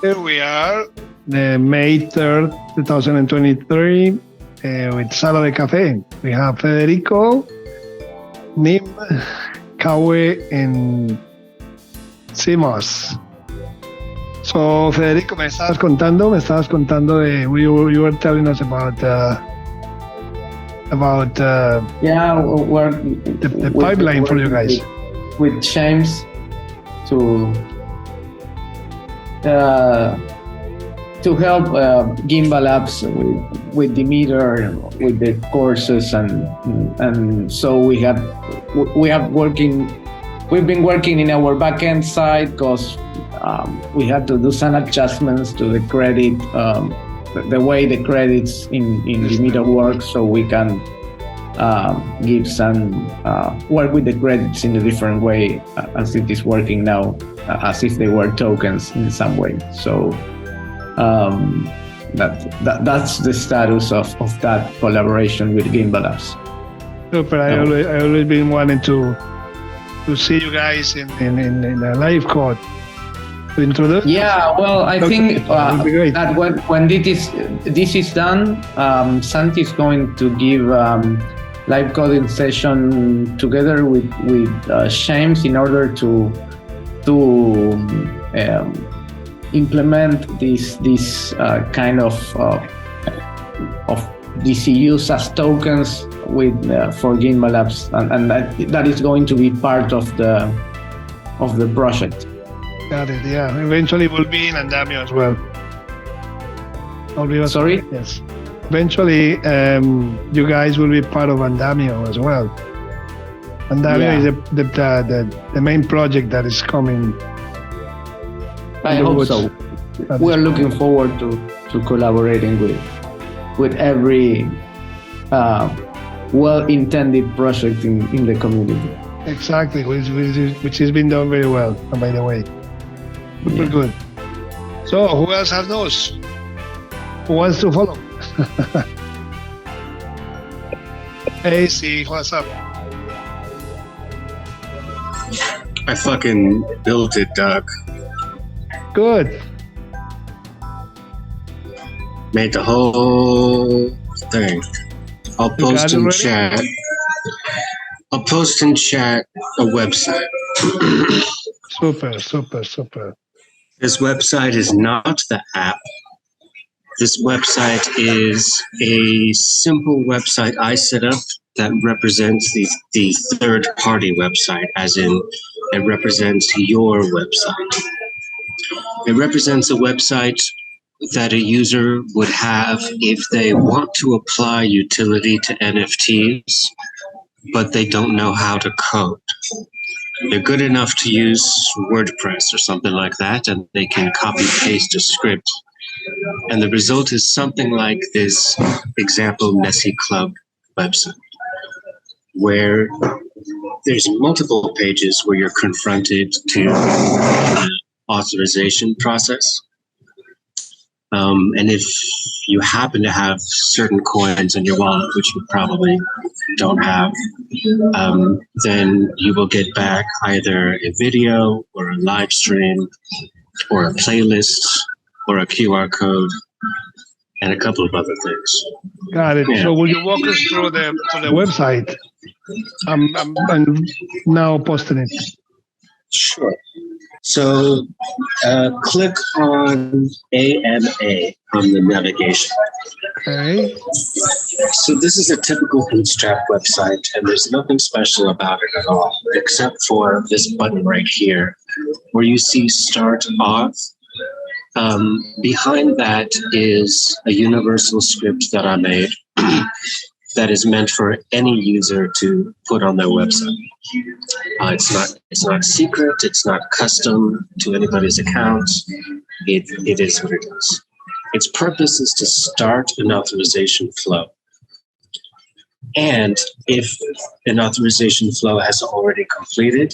Here we are, May 3rd, 2023, with Sala de Café. We have Federico, Nim, Kawe, and Simos. So, Federico, me estabas contando de, you were telling us about we're the pipeline for you guys. With James to help Gimbal Labs with Demeter, with the courses, and so we've been working in our backend side because we had to do some adjustments to the credit, the way the credits in Demeter work, so we can give some work with the credits in a different way as it is working now, as if they were tokens in some way. So that's the status of that collaboration with Gimbal Labs. Super. I always been wanting to see you guys in a live code. To introduce. Yeah, well, I think that when this is done, Santi is going to give live coding session together with James in order to implement this kind of DCUs as tokens for Gimbal Labs, and that is going to be part of the project. Got it. Yeah. Eventually, we'll be in Andamio as well. Sorry? Yes. Eventually, you guys will be part of Andamio as well. Andamio is the main project that is coming. I hope so. We are looking forward to collaborating with every well-intended project in the community. Exactly, which has been done very well, by the way. Super good. So, who else has those? Who wants to follow? Hey, C, what's up? I fucking built it, Doug. Good. Made the whole thing. I'll post in chat. I'll post in chat a website. Super. This website is not the app. This website is a simple website I set up that represents the third-party website, as in it represents your website. It represents a website that a user would have if they want to apply utility to NFTs, but they don't know how to code. They're good enough to use WordPress or something like that, and they can copy paste a script. And the result is something like this example Messy Club website, where there's multiple pages where you're confronted to the authorization process. And if you happen to have certain coins in your wallet, which you probably don't have, then you will get back either a video or a live stream or a playlist or a QR code and a couple of other things. Got it. Yeah. So will you walk us through the website? I'm now posting it. Sure. So click on AMA on the navigation. Okay. So this is a typical Bootstrap website, and there's nothing special about it at all, except for this button right here, where you see Start Auth. Behind that is a universal script that I made that is meant for any user to put on their website. It's not secret. It's not custom to anybody's account. It is what it is. Its purpose is to start an authorization flow. And if an authorization flow has already completed,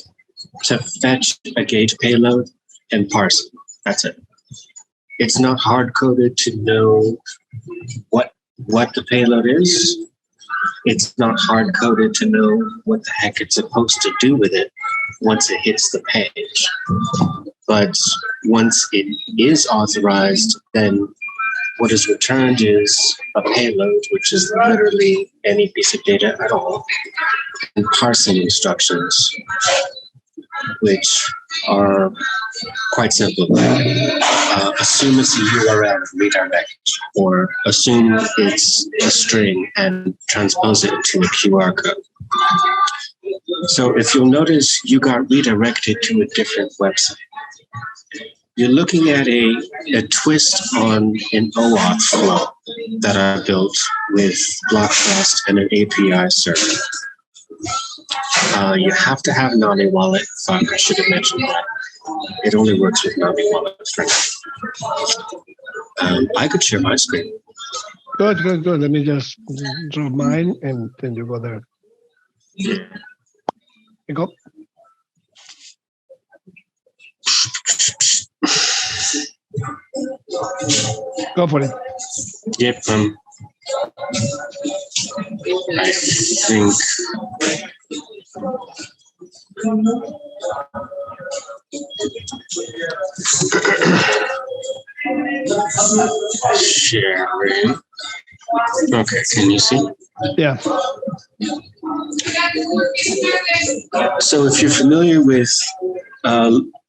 to fetch a gate payload and parse it. That's it. It's not hard-coded to know what the payload is. It's not hard-coded to know what the heck it's supposed to do with it once it hits the page. But once it is authorized, then what is returned is a payload, which is literally any piece of data at all, and parsing instructions, which are quite simple. Assume it's a URL, redirect, or assume it's a string and transpose it to a QR code. So if you'll notice, you got redirected to a different website. You're looking at a twist on an OAuth flow that I built with BlockTrust and an API server. You have to have Nami Wallet. Fuck, I should have mentioned that. It only works with Nami Wallet. I could share my screen. Good. Let me just draw mine and then you go there. You go. Go for it. Yep. I think. Sharing. Okay, can you see? Yeah. So if you're familiar with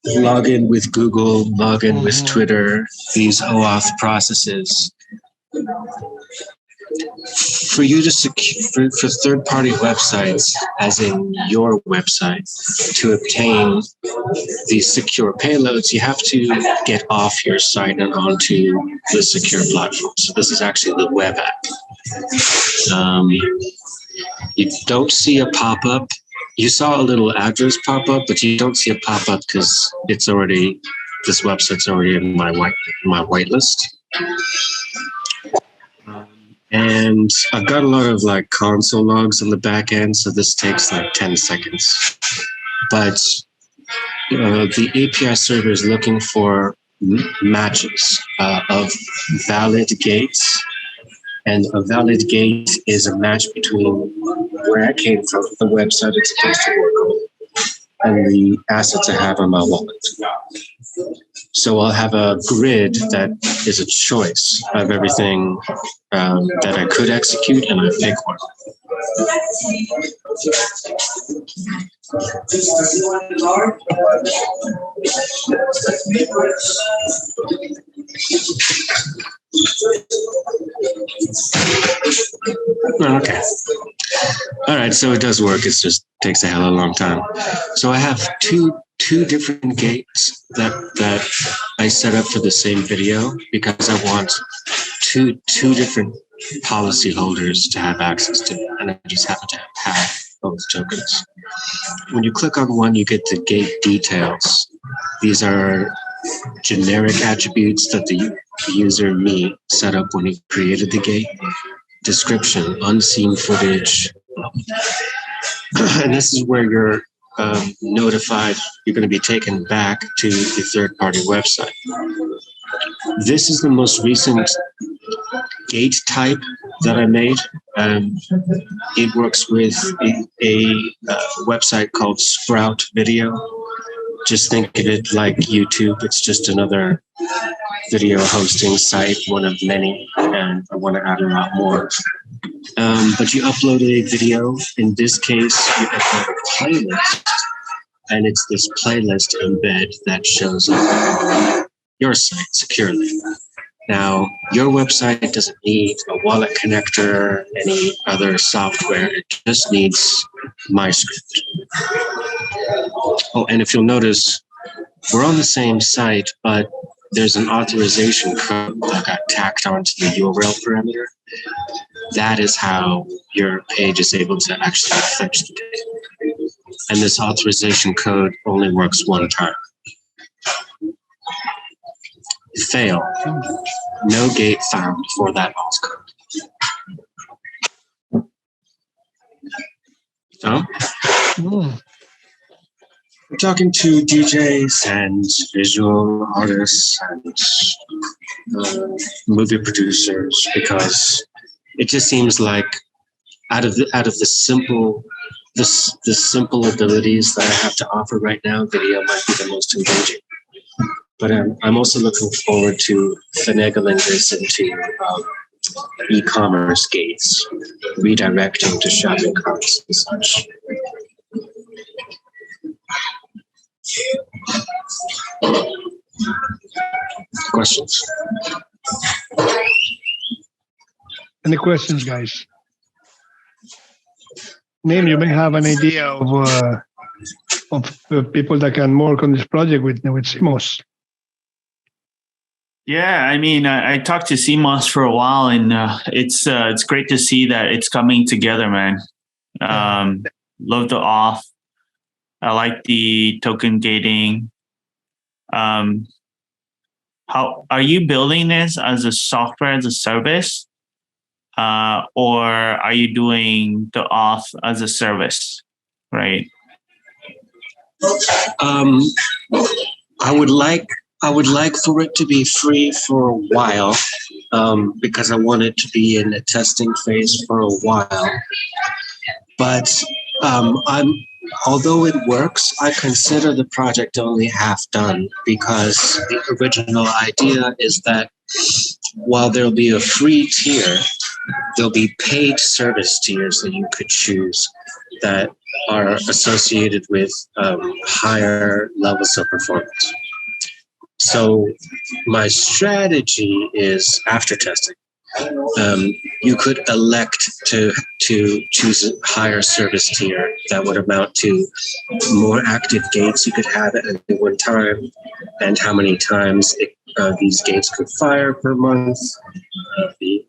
login with Google, login with Twitter, these OAuth processes, for you to secure for third-party websites, as in your website, to obtain these secure payloads, you have to get off your site and onto the secure platform. So this is actually the web app. You don't see a pop-up. You saw a little address pop up, but you don't see a pop up because it's already, this website's already in my whitelist. And I've got a lot of like console logs on the back end, so this takes like 10 seconds. But the API server is looking for matches of valid gates. And a valid gate is a match between where I came from, the website it's supposed to work on, and the assets I have on my wallet. So I'll have a grid that is a choice of everything that I could execute, and I pick one. Okay. All right, so it does work. It just takes a hell of a long time. So I have two different gates that I set up for the same video because I want two different policy holders to have access to it, and I just happen to have both tokens. When you click on one, you get the gate details. These are generic attributes that the user, me, set up when he created the gate. Description, unseen footage. And this is where you're notified you're going to be taken back to the third-party website. This is the most recent gate type that I made. It works with a website called Sprout Video. Just think of it like YouTube. It's just another video hosting site, one of many, and I want to add a lot more. But you upload a video. In this case, you upload a playlist, and it's this playlist embed that shows up on your site securely. Now, your website doesn't need a wallet connector, any other software. It just needs my script. Oh, and if you'll notice, we're on the same site, but there's an authorization code that got tacked onto the URL parameter. That is how your page is able to actually fetch the data. And this authorization code only works one time. Fail. No gate found for that auth code. So, we're talking to DJs and visual artists and movie producers because it just seems like out of the simple abilities that I have to offer right now, video might be the most engaging. but I'm also looking forward to finagling this into e-commerce gates, redirecting to shopping carts and such. Questions? Any questions, guys? Name, you may have an idea of people that can work on this project with CMOS. Yeah, I mean, I talked to CMOS for a while, and it's great to see that it's coming together, man. Love the auth. I like the token gating. How are you building this as a software as a service, or are you doing the auth as a service, right? I would like for it to be free for a while, because I want it to be in a testing phase for a while. But although it works, I consider the project only half done, because the original idea is that while there'll be a free tier, there'll be paid service tiers that you could choose that are associated with higher levels of performance. So my strategy is, after testing, you could elect to choose a higher service tier that would amount to more active gates you could have at any one time, and how many times these gates could fire per month, the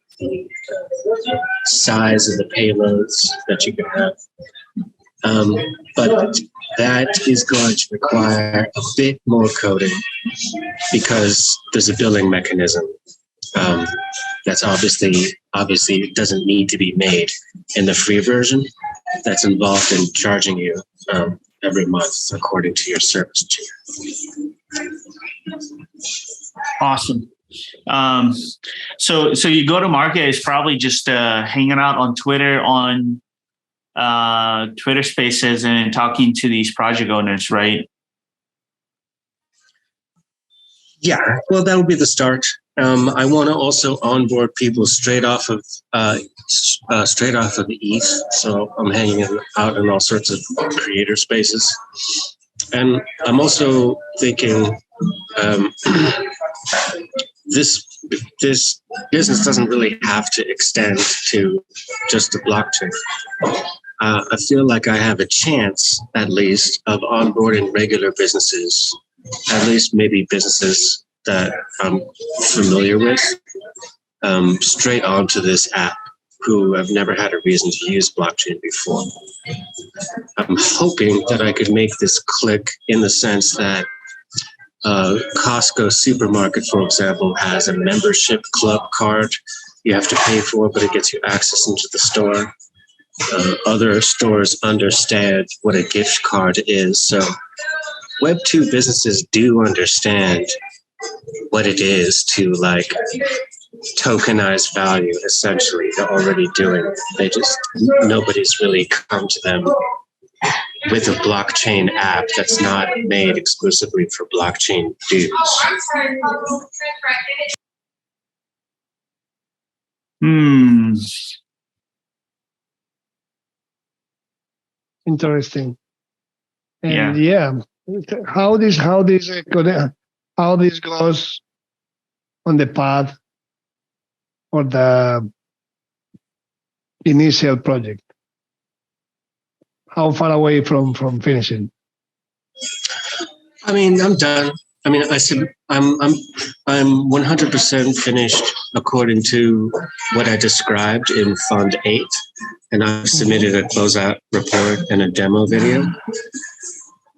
size of the payloads that you could have. But that is going to require a bit more coding, because there's a billing mechanism that's obviously doesn't need to be made in the free version, that's involved in charging you every month according to your service tier. Awesome. So you go to market is probably just hanging out on Twitter, on Twitter Spaces, and talking to these project owners, right? Yeah, well, that would be the start. I want to also onboard people straight off of ETH. So I'm hanging out in all sorts of creator spaces, and I'm also thinking this business doesn't really have to extend to just the blockchain. I feel like I have a chance, at least, of onboarding regular businesses, at least maybe businesses that I'm familiar with, straight onto this app, who have never had a reason to use blockchain before. I'm hoping that I could make this click in the sense that Costco supermarket, for example, has a membership club card you have to pay for, but it gets you access into the store. Other stores understand what a gift card is. So Web2 businesses do understand what it is to like tokenize value, essentially. They're already doing it. Nobody's really come to them with a blockchain app that's not made exclusively for blockchain dudes. Interesting. And yeah, how this goes on the path or the initial project? How far away from finishing? I mean, I'm done. I mean, I said I'm 100% finished according to what I described in Fund 8, and I've submitted a closeout report and a demo video.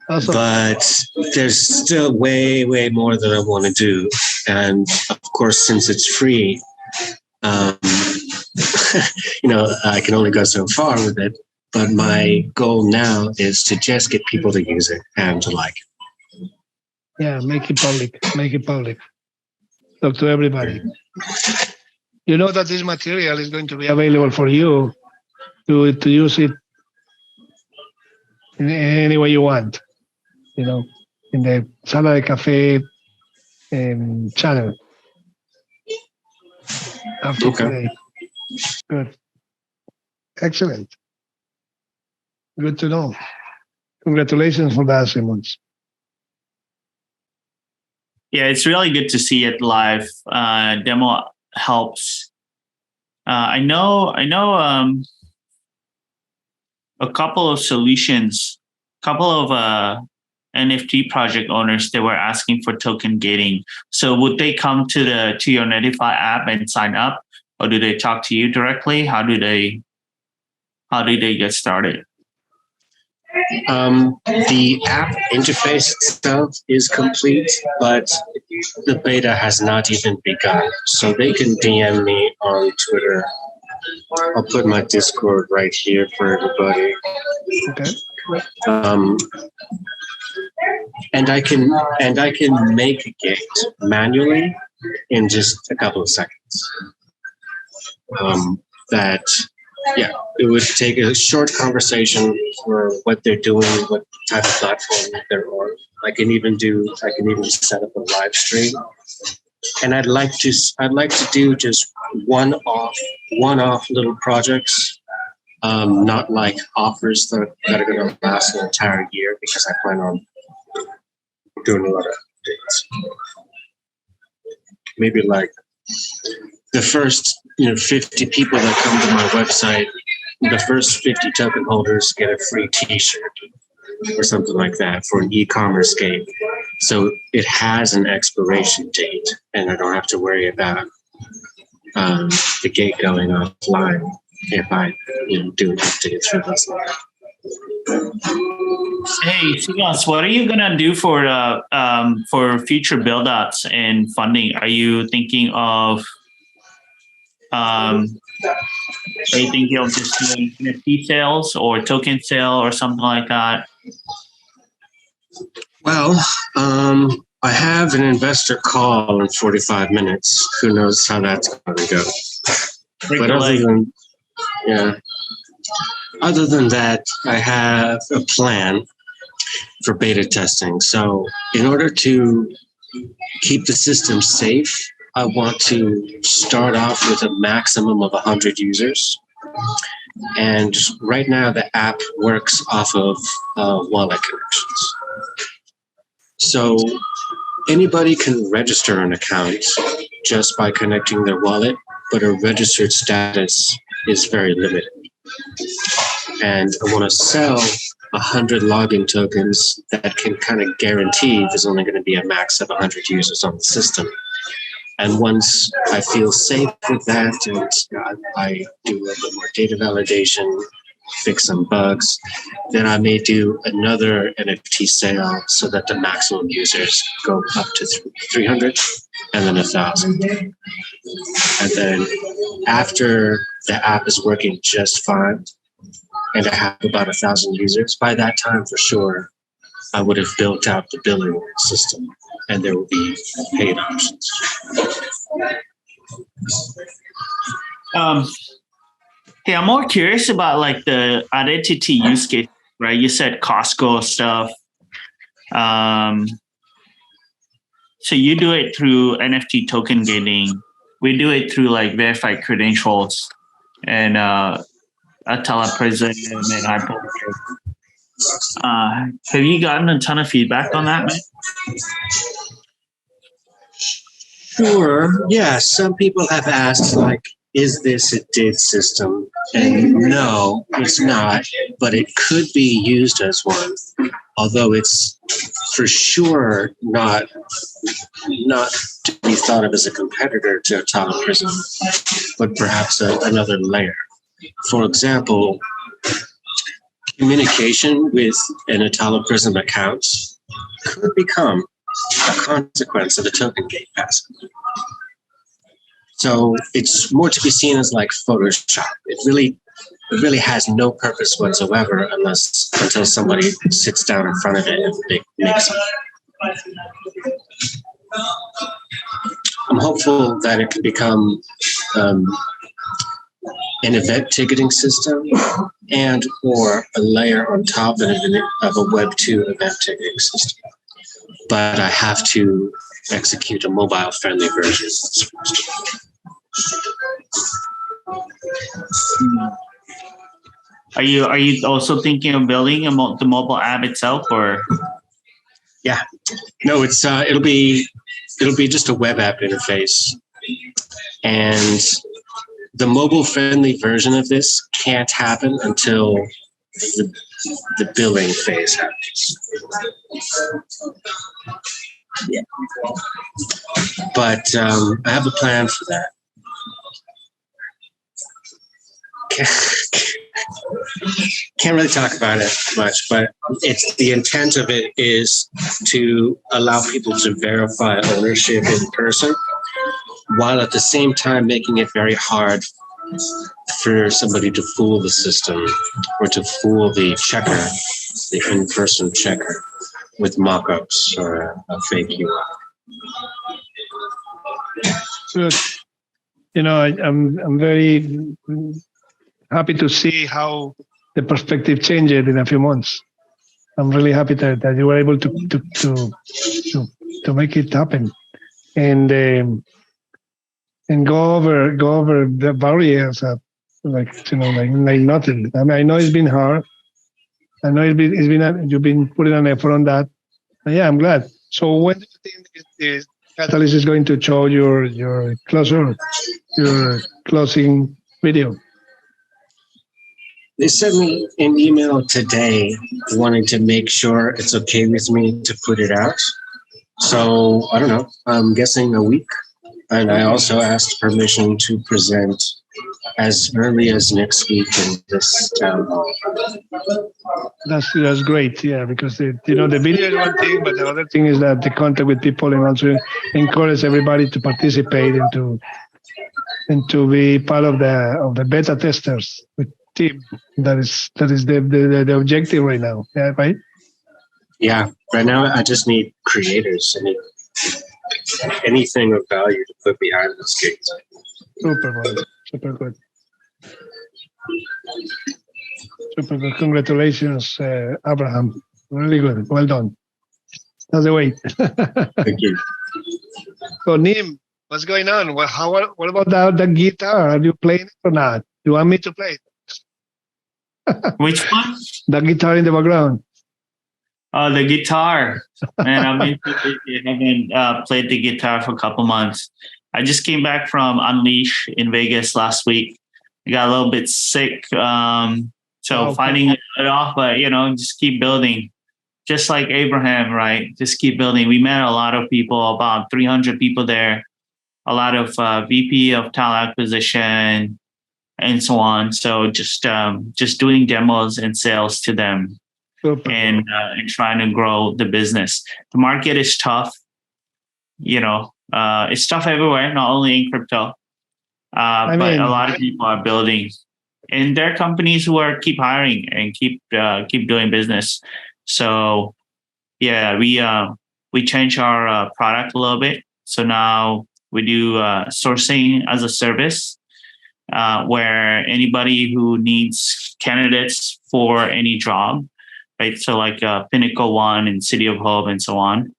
Awesome. But there's still way more that I want to do, and of course, since it's free, I can only go so far with it. But my goal now is to just get people to use it and to like it. Yeah, make it public. Talk to everybody. You know that this material is going to be available for you to use it in any way you want. In the Sala de Café channel after Okay. today. Good. Excellent. Good to know. Congratulations for that, Simons. Yeah, it's really good to see it live. Demo helps. I know. A couple of solutions, couple of NFT project owners, they were asking for token gating. So would they come to your Netify app and sign up, or do they talk to you directly? How do they get started? The app interface itself is complete, but the beta has not even begun. So they can DM me on Twitter. I'll put my Discord right here for everybody. Okay. And I can make a gate manually in just a couple of seconds. It would take a short conversation for what they're doing, what type of platform they're on. I can even set up a live stream. And I'd like to do just one-off little projects, not like offers that are going to last an entire year, because I plan on doing a lot of updates. Maybe like the first 50 people that come to my website, the first 50 token holders get a free T-shirt or something like that for an e-commerce game. So it has an expiration date, and I don't have to worry about the gate going offline if I do an update through this. Hey, Silas, what are you gonna do for future build-outs and funding? Are you thinking of just doing NFT sales or token sale or something like that? Well, I have an investor call in 45 minutes. Who knows how that's going to go? But other than that, I have a plan for beta testing. So in order to keep the system safe, I want to start off with a maximum of 100 users. And right now the app works off of wallet connections. So anybody can register an account just by connecting their wallet, but a registered status is very limited. And I want to sell 100 login tokens that can kind of guarantee there's only going to be a max of 100 users on the system. And once I feel safe with that, and I do a little bit more data validation, fix some bugs, then I may do another NFT sale so that the maximum users go up to 300 and then 1,000. And then after the app is working just fine and I have about 1,000 users, by that time for sure, I would have built out the billing system and there will be paid options. Hey, I'm more curious about like the identity use case, right? You said Costco stuff. So you do it through NFT token gating. We do it through like verified credentials and Atala Prism and Hyperledger. Have you gotten a ton of feedback on that, man? Sure. Yeah. Some people have asked, like, is this a DID system? And no, it's not, but it could be used as one, although it's for sure not to be thought of as a competitor to Atala Prism, but perhaps another layer. For example, communication with an Atala Prism account could become a consequence of a token gate passing. So it's more to be seen as like Photoshop. It really has no purpose whatsoever until somebody sits down in front of it and makes it. I'm hopeful that it can become an event ticketing system and or a layer on top of a Web 2 event ticketing system. But I have to execute a mobile-friendly version. Are you also thinking of building the mobile app itself, or? Yeah, no, it'll be just a web app interface, and the mobile-friendly version of this can't happen until the billing phase happens. Yeah. But I have a plan for that. Can't really talk about it much, but the intent of it is to allow people to verify ownership in person, while at the same time making it very hard for somebody to fool the system or to fool the checker, the in-person checker, with mock-ups or a fake UI. Good. I'm very happy to see how the perspective changed in a few months. I'm really happy that you were able to make it happen and go over the barriers like nothing. I mean, I know it's been hard. I know you've been putting an effort on that. But yeah, I'm glad. So when do you think the Catalyst is going to show your closing video? They sent me an email today wanting to make sure it's okay with me to put it out. So I don't know, I'm guessing a week. And I also asked permission to present as early as next week in this town hall. That's great, yeah, because the video is one thing, but the other thing is that the contact with people and also encourage everybody to participate and to be part of the beta testers with team. That is the objective right now, yeah, right? Yeah, right now I just need creators. I need anything of value to put behind this gig. Super good. Super good. Congratulations, Abraham. Really good. Well done. That's the way. Thank you. So, Nim, what's going on? What about the guitar? Are you playing it or not? Do you want me to play it? Which one? The guitar in the background. The guitar. Man, I haven't played the guitar for a couple months. I just came back from Unleash in Vegas last week. I got a little bit sick. So fighting it off, but just keep building. Just like Abraham, right? Just keep building. We met a lot of people, about 300 people there, a lot of VP of talent acquisition and so on. So just doing demos and sales to them. Super. And trying to grow the business. The market is tough. It's tough everywhere, not only in crypto. But a lot of people are building, and there are companies who keep hiring and keep doing business. So yeah, we changed our product a little bit. So now we do sourcing as a service, where anybody who needs candidates for any job, right? So like Pinnacle One and City of Hope and so on,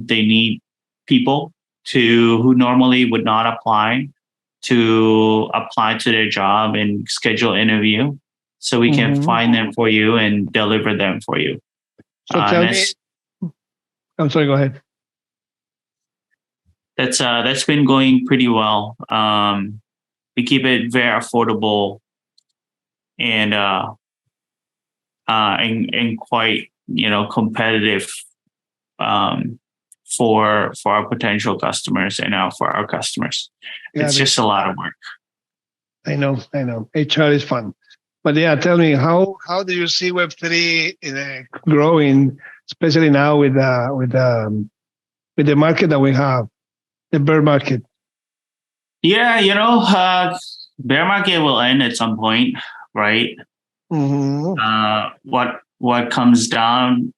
they need people who normally would not apply to their job and schedule interview. So we can find them for you and deliver them for you. So tell me, I'm sorry, go ahead. That's been going pretty well. We keep it very affordable and quite competitive for our potential customers and for our customers. Yeah, it's just a lot of work. I know. HR is fun, but yeah, tell me how do you see Web3 growing, especially now with the market that we have, the bear market? Yeah, bear market will end at some point, right? What comes down,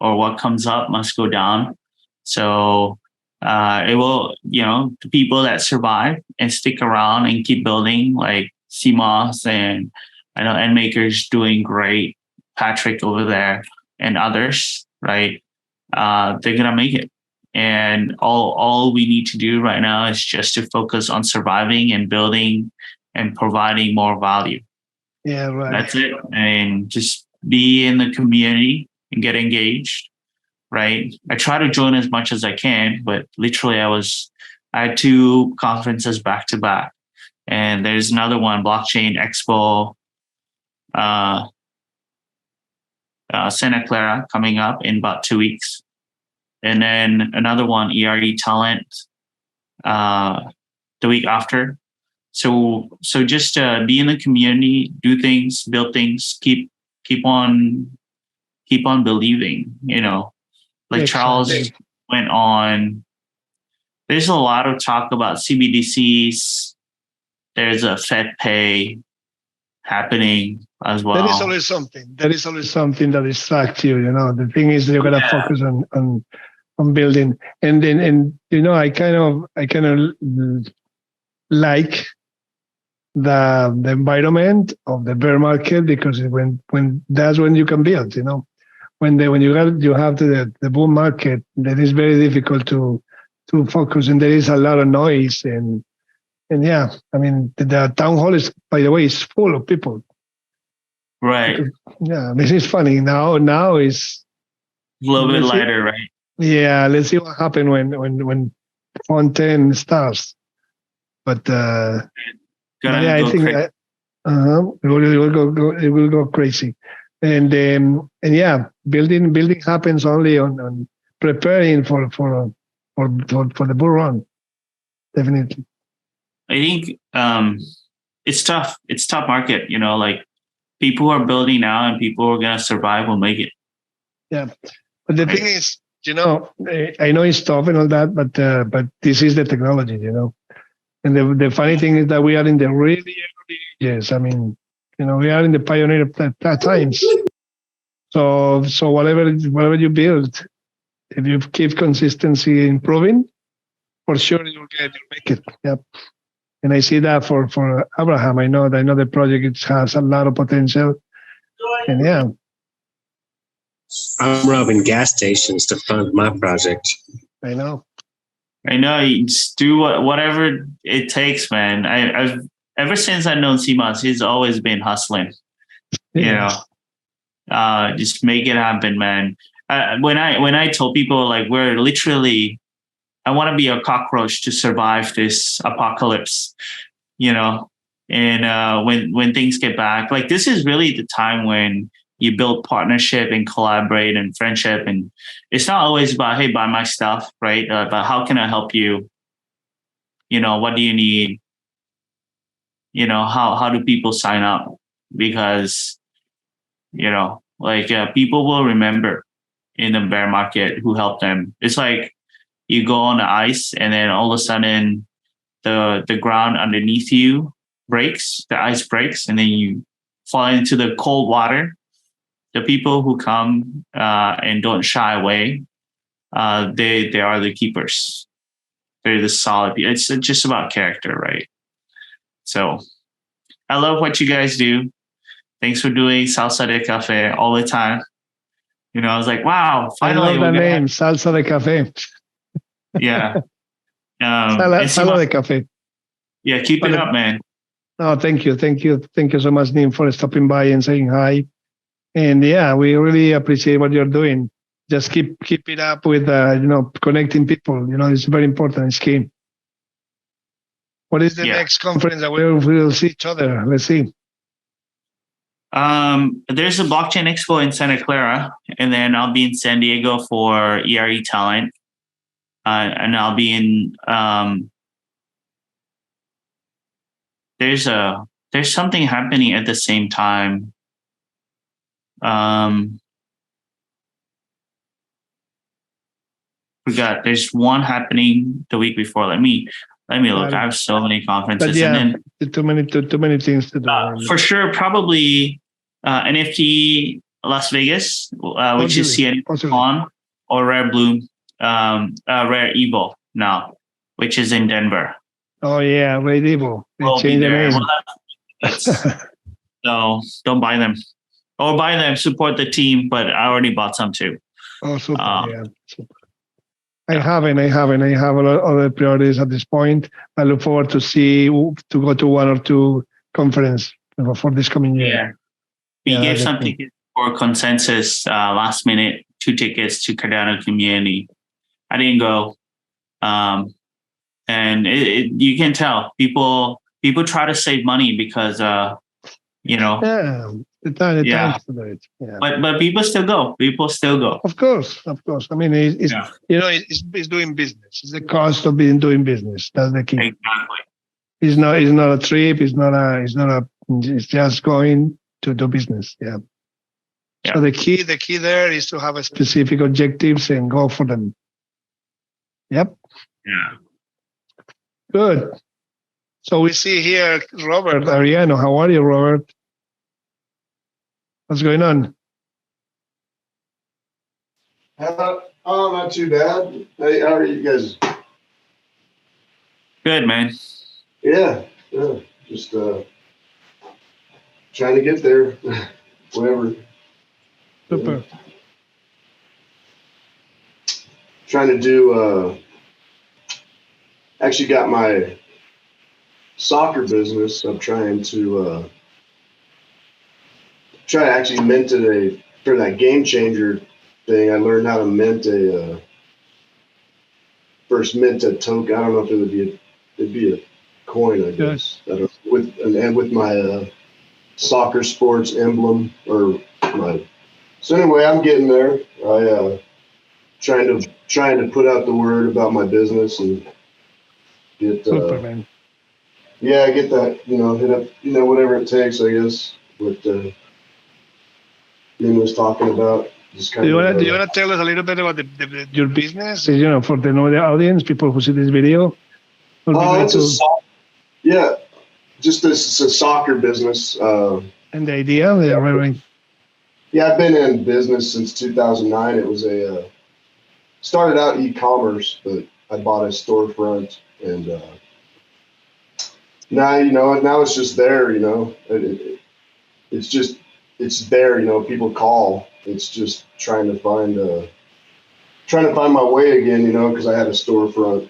or what comes up must go down. So it will, the people that survive and stick around and keep building, like CMOS and I know Endmaker's doing great, Patrick over there and others, right? They're gonna make it. and all we need to do right now is just to focus on surviving and building and providing more value. Yeah, right. That's it. And just be in the community and get engaged, right? I try to join as much as I can, but literally I had 2 conferences back to back. And there's another one, Blockchain Expo, Santa Clara, coming up in about 2 weeks. And then another one, ERE Talent, the week after. So just be in the community, do things, build things, keep on believing. Like Charles went on. There's a lot of talk about CBDCs. There's a Fed Pay happening as well. There is always something. There is always something that distracts you. The thing is, you gotta focus on building. And I kind of like the environment of the bear market, because when that's when you can build. When you have the bull market, then it's very difficult to focus, and there is a lot of noise and yeah, I mean the town hall is, by the way, is full of people. Right. Yeah, this is funny. Now is a little bit lighter, right? Yeah, let's see what happens when Fontaine starts. But I think it will go crazy. And yeah, building happens only on preparing for the bull run. Definitely. I think it's tough. It's tough market. Like people who are building now and people who are gonna survive will make it. Yeah, but the thing is, I know it's tough and all that, but this is the technology, And the funny thing is that we are in the really early years. I mean, we are in the pioneer times. So whatever you build, if you keep consistency improving, for sure you'll make it. Yep. And I see that for Abraham. I know the project has a lot of potential. And yeah. I'm robbing gas stations to fund my project. I know. You just do whatever it takes, man. I've ever since I've known CMOS, he's always been hustling. Just make it happen, man. When I told people, like, we're literally, I want to be a cockroach to survive this apocalypse, And when things get back, like, this is really the time when you build partnership and collaborate and friendship, and it's not always about, hey, buy my stuff, right? But how can I help you? What do you need? How do people sign up? Because people will remember in the bear market who helped them. It's like you go on the ice and then all of a sudden the ground underneath you breaks, the ice breaks, and then you fall into the cold water. The people who come and don't shy away, they are the keepers. They're the solid people. It's just about character, right? So I love what you guys do. Thanks for doing Sala de Café all the time. I was like, wow, finally. I love the name, Sala de Café. Yeah. Sala de Café. Yeah, keep it up, man. Oh, thank you so much, Nim, for stopping by and saying hi. And yeah, we really appreciate what you're doing. Just keep it up with connecting people. It's very important. It's key. What is the next conference that we'll see each other? Let's see. There's a Blockchain Expo in Santa Clara, and then I'll be in San Diego for ERE Talent, and I'll be in. There's something happening at the same time. Forgot. There's one happening the week before. Let me look. I have so many conferences. But yeah, and then, too many things to do. For sure, probably NFT Las Vegas, which is CNCon, or Rare Bloom, Rare Evo now, which is in Denver. Oh yeah, Rare Evo. We'll be there. So don't buy them. Or buy them, support the team, but I already bought some too. Oh, super, yeah. Super. I haven't. I have a lot of other priorities at this point. I look forward to go to one or two conference for this coming year. Yeah. We Yeah, gave some definitely. tickets for consensus last minute, 2 tickets to Cardano community. I didn't go. And you can tell people try to save money because Yeah, the time yeah, to do it. Yeah. but people still go. People still go. Of course, of course. I mean, it's Yeah, it's doing business. It's the cost of doing business. That's the key. exactly. It's not a trip. It's just going to do business. Yeah. Yeah. So the key there is to have a specific objectives and go for them. Yep. Yeah. Good. So we see here Robert Ariano. How are you, Robert? What's going on? Not too bad. Hey, how are you guys? Good, man. Yeah, just trying to get there. Whatever. Super. Trying to do. Actually, got my soccer business. I'm trying to actually minted for that game changer thing. I learned how to mint first mint a token. I don't know if it'd be a coin, I guess. I don't, with my soccer sports emblem or my. So anyway, I'm getting there. I trying to put out the word about my business and get Super, man. yeah, get that, hit up, whatever it takes, I guess, what Lynn was talking about. Just kind Do you of, want to tell us a little bit about your business? For the audience, people who see this video. Yeah, just it's a soccer business. And the idea, right. Yeah, I've been in business since 2009. It was started out e-commerce, but I bought a storefront, and now it's just there. It's there. People call. It's just trying to find my way again. Because I had a storefront,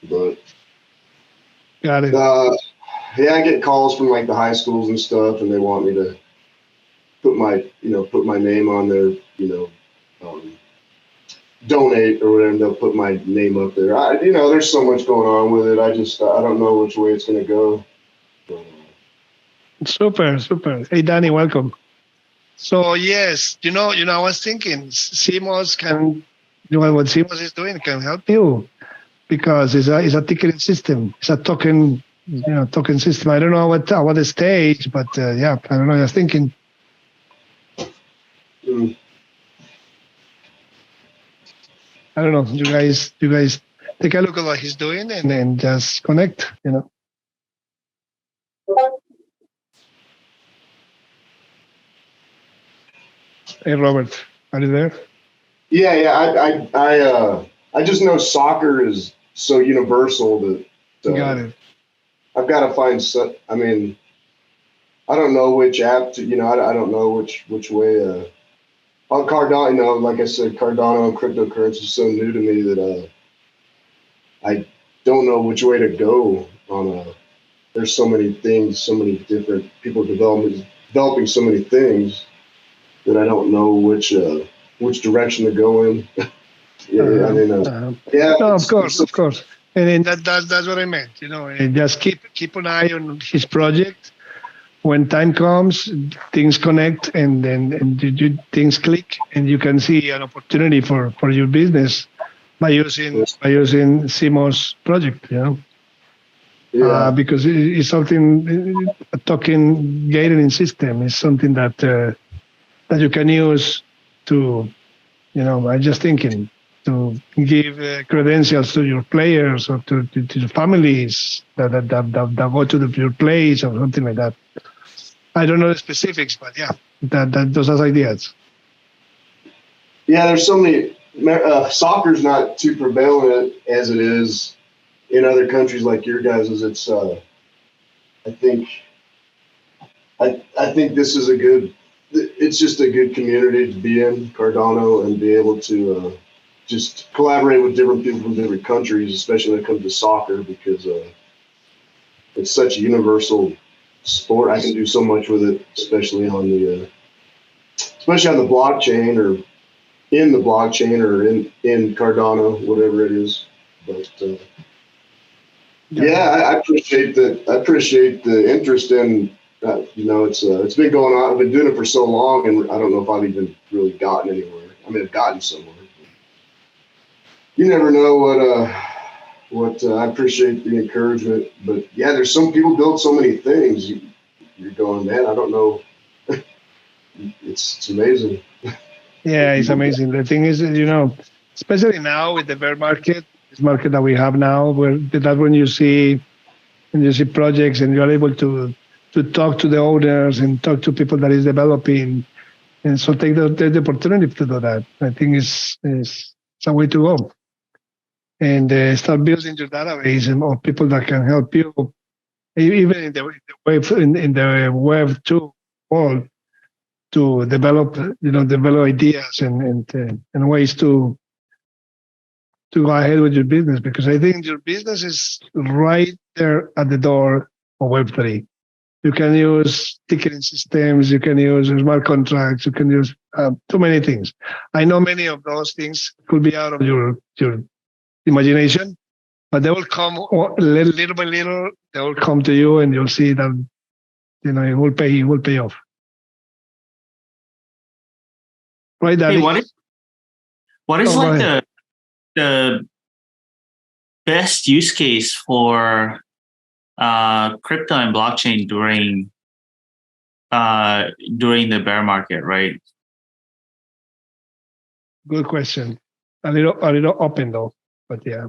but Got it. yeah, I get calls from like the high schools and stuff, and they want me to put my name on there, donate or whatever. And they'll put my name up there. There's so much going on with it. I don't know which way it's going to go. Super. Hey, Danny, welcome. So yes, I was thinking CMOS what CMOS is doing can help you because it's a ticketing system. It's a token system. I don't know what the stage, but yeah, I don't know. I was thinking. I don't know. You guys take a look at what he's doing and then just connect. Hey, Robert, are you there? Yeah. I just know soccer is so universal that Got it. I've got to find. I mean, I don't know which app to. I don't know which way. On Cardano, like I said, Cardano and cryptocurrency is so new to me that I don't know which way to go on. There's so many things, so many different people developing so many things that I don't know which direction to go in. Yeah, yeah. No, of course. And then that's what I meant. Just keep an eye on his project. When time comes, things connect, and then things click, and you can see an opportunity for your business by using CMOS project. Yeah. Because it's something, a token gathering system is something that you can use to, I'm just thinking, to give credentials to your players or to your families that go to your place or something like that. I don't know the specifics, but yeah, those are ideas. Yeah, there's so many. Soccer's not too prevalent as it is in other countries like your guys'. It's I think this is a good. It's just a good community to be in, Cardano, and be able to just collaborate with different people from different countries, especially when it comes to soccer, because it's such a universal sport. I can do so much with it, especially on the blockchain, or in the blockchain, or in Cardano, whatever it is. But I appreciate that. I appreciate the interest in. It's been going on. I've been doing it for so long, and I don't know if I've even really gotten anywhere. I mean, I've gotten somewhere. You never know what. I appreciate the encouragement, but yeah, there's some people build so many things. You're going, man, I don't know. It's amazing. Yeah, it's amazing. The thing is, especially now with the bear market, this market that we have now, that's when you see projects and you're able to talk to the owners and talk to people that is developing, and so take the opportunity to do that. I think is a way to go, and start building your database of people that can help you, even in the web 2 world, to develop ideas and ways to go ahead with your business, because I think your business is right there at the door of Web3. You can use ticketing systems, you can use smart contracts, you can use too many things. I know many of those things could be out of your imagination, but they will come little by little. They will come to you, and you'll see that it will pay off. Right, Daddy? Hey, what is like the best use case for crypto and blockchain during the bear market, right? Good question. A little open though, but yeah,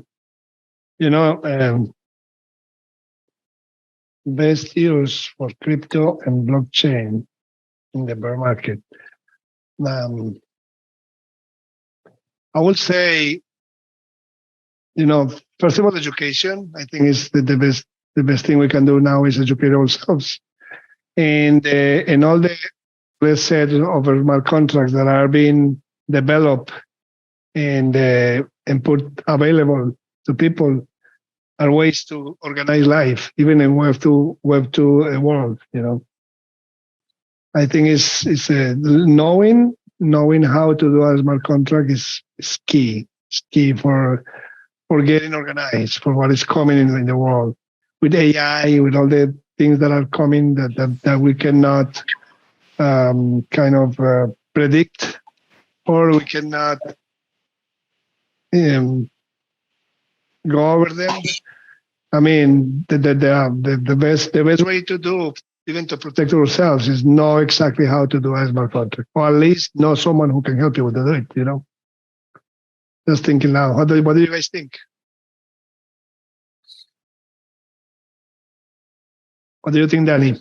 best use for crypto and blockchain in the bear market. I would say, first of all, education. I think is the best thing we can do now is educate ourselves, and all the, let's say, of smart contracts that are being developed and put available to people are ways to organize life, even in Web 2 world. I think it's knowing how to do a smart contract is key. It's key for getting organized for what is coming in the world with AI, with all the things that are coming that we cannot predict, or we cannot go over them. I mean, the best way to do, even to protect ourselves, is know exactly how to do a smart contract, or at least know someone who can help you with it. Just thinking now. What do you guys think? What do you think, Danny?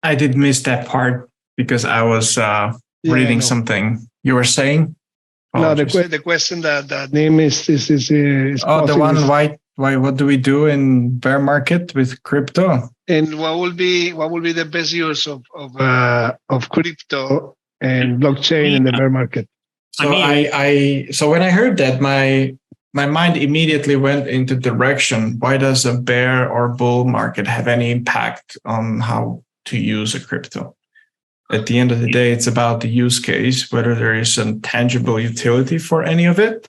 I did miss that part because I was reading something you were saying. Apologies. No, the question that name is the one why what do we do in bear market with crypto? And what will be the best use of crypto and blockchain in the bear market? So so when I heard that, my mind immediately went into direction. Why does a bear or bull market have any impact on how to use a crypto? At the end of the day, it's about the use case, whether there is a tangible utility for any of it.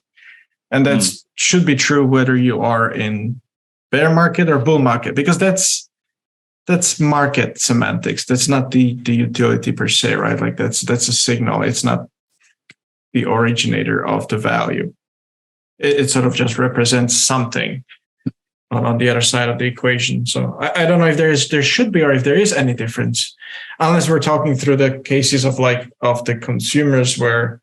And that should be true whether you are in bear market or bull market, because that's market semantics. That's not the utility per se, right? Like that's a signal. It's not the originator of the value. It sort of just represents something on the other side of the equation. So I don't know if there should be, or if there is any difference, unless we're talking through the cases of the consumers where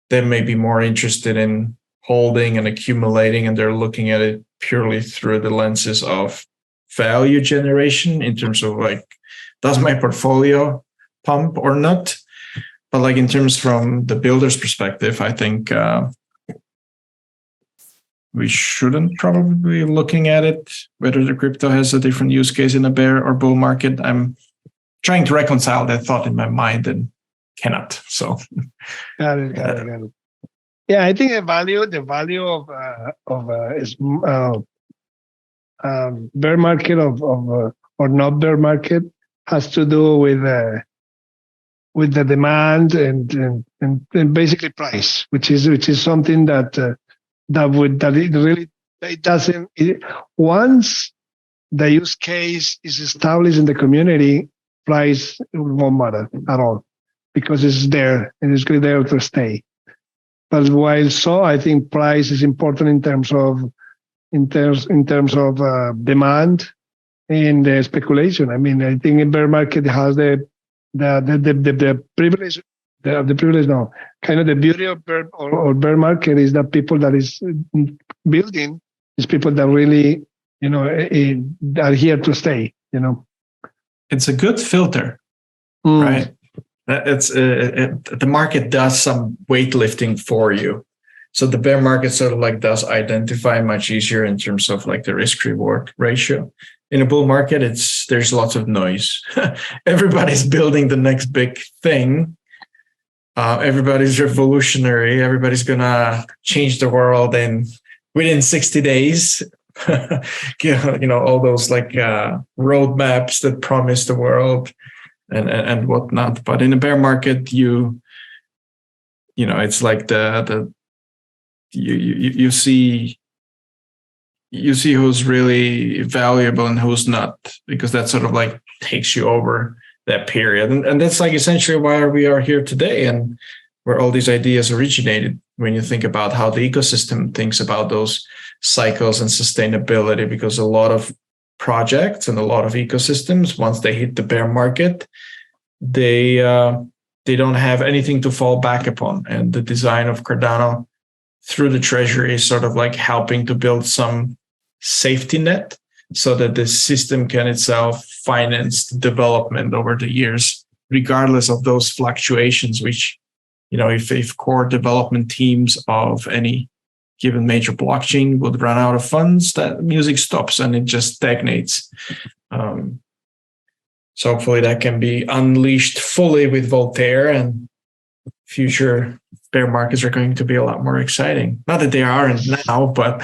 they may be more interested in holding and accumulating, and they're looking at it purely through the lenses of value generation in terms of does my portfolio pump or not? But in terms from the builder's perspective, I think we shouldn't probably be looking at it, whether the crypto has a different use case in a bear or bull market. I'm trying to reconcile that thought in my mind and cannot. So Got it. Yeah, I think the value of is bear market or not bear market has to do with the demand and basically price, which is something that it doesn't once the use case is established in the community, price won't matter at all because it's there and it's there to stay. But I think price is important in terms of demand and speculation. I mean, I think a bear market has the privilege. The privilege now, kind of the beauty of bear market is that people that is building is people that really are here to stay. It's a good filter, right? It's the market does some weightlifting for you. So the bear market sort of like does identify much easier in terms of like the risk reward ratio. In a bull market, there's lots of noise. Everybody's building the next big thing. Everybody's revolutionary. Everybody's gonna change the world within 60 days. All those like roadmaps that promise the world and whatnot. But in a bear market, it's like you see who's really valuable and who's not, because that sort of like takes you over that period. And that's like essentially why we are here today and where all these ideas originated, when you think about how the ecosystem thinks about those cycles and sustainability, because a lot of projects and a lot of ecosystems, once they hit the bear market, they don't have anything to fall back upon. And the design of Cardano through the treasury is sort of like helping to build some safety net so that the system can itself finance development over the years, regardless of those fluctuations, which, if core development teams of any given major blockchain would run out of funds, that music stops and it just stagnates. So hopefully that can be unleashed fully with Voltaire, and future bear markets are going to be a lot more exciting. Not that they aren't now, but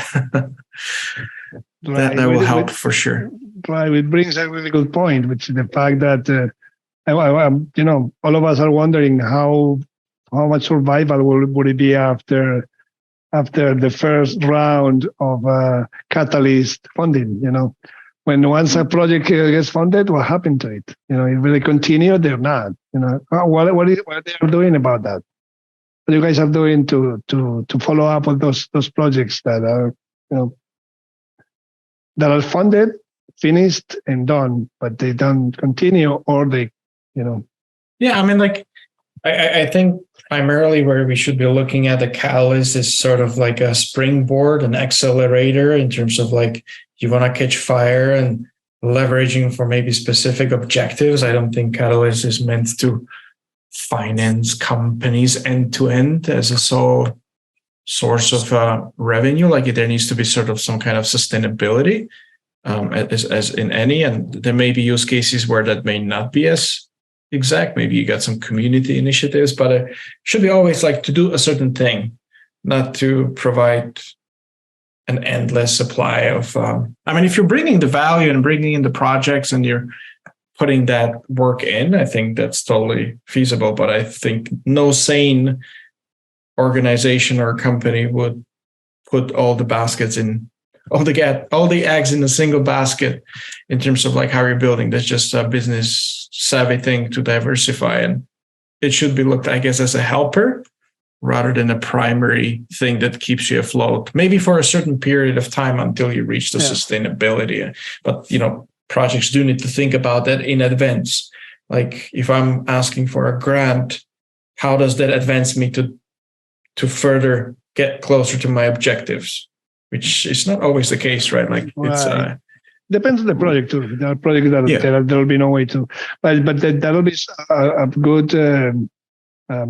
that will help for sure. Right, it brings a really good point, which is the fact that all of us are wondering how much survival would it be after the first round of catalyst funding. When once a project gets funded, what happened to it? Will it continue? They're not. What are they doing about that? What you guys are doing to follow up on those projects that are that are funded, finished, and done, but they don't continue, or they. Yeah, I mean, I think primarily where we should be looking at the catalyst is sort of like a springboard, an accelerator in terms of like you want to catch fire and leveraging for maybe specific objectives. I don't think catalyst is meant to finance companies end to end as a sole source of revenue. Like there needs to be sort of some kind of sustainability as in any, and there may be use cases where that may not be as exact. Maybe you got some community initiatives, but it should be always like to do a certain thing, not to provide an endless supply of. If you're bringing the value and bringing in the projects and you're putting that work in, I think that's totally feasible. But I think no sane organization or company would put all the eggs in a single basket in terms of like how you're building. That's just a business savvy thing to diversify, and it should be looked, I guess, as a helper rather than a primary thing that keeps you afloat, maybe for a certain period of time until you reach the sustainability. But projects do need to think about that in advance. Like if I'm asking for a grant, how does that advance me to further get closer to my objectives? Which is not always the case, right? Like it's depends on the project too. There are projects that there will be no way to, but that will be a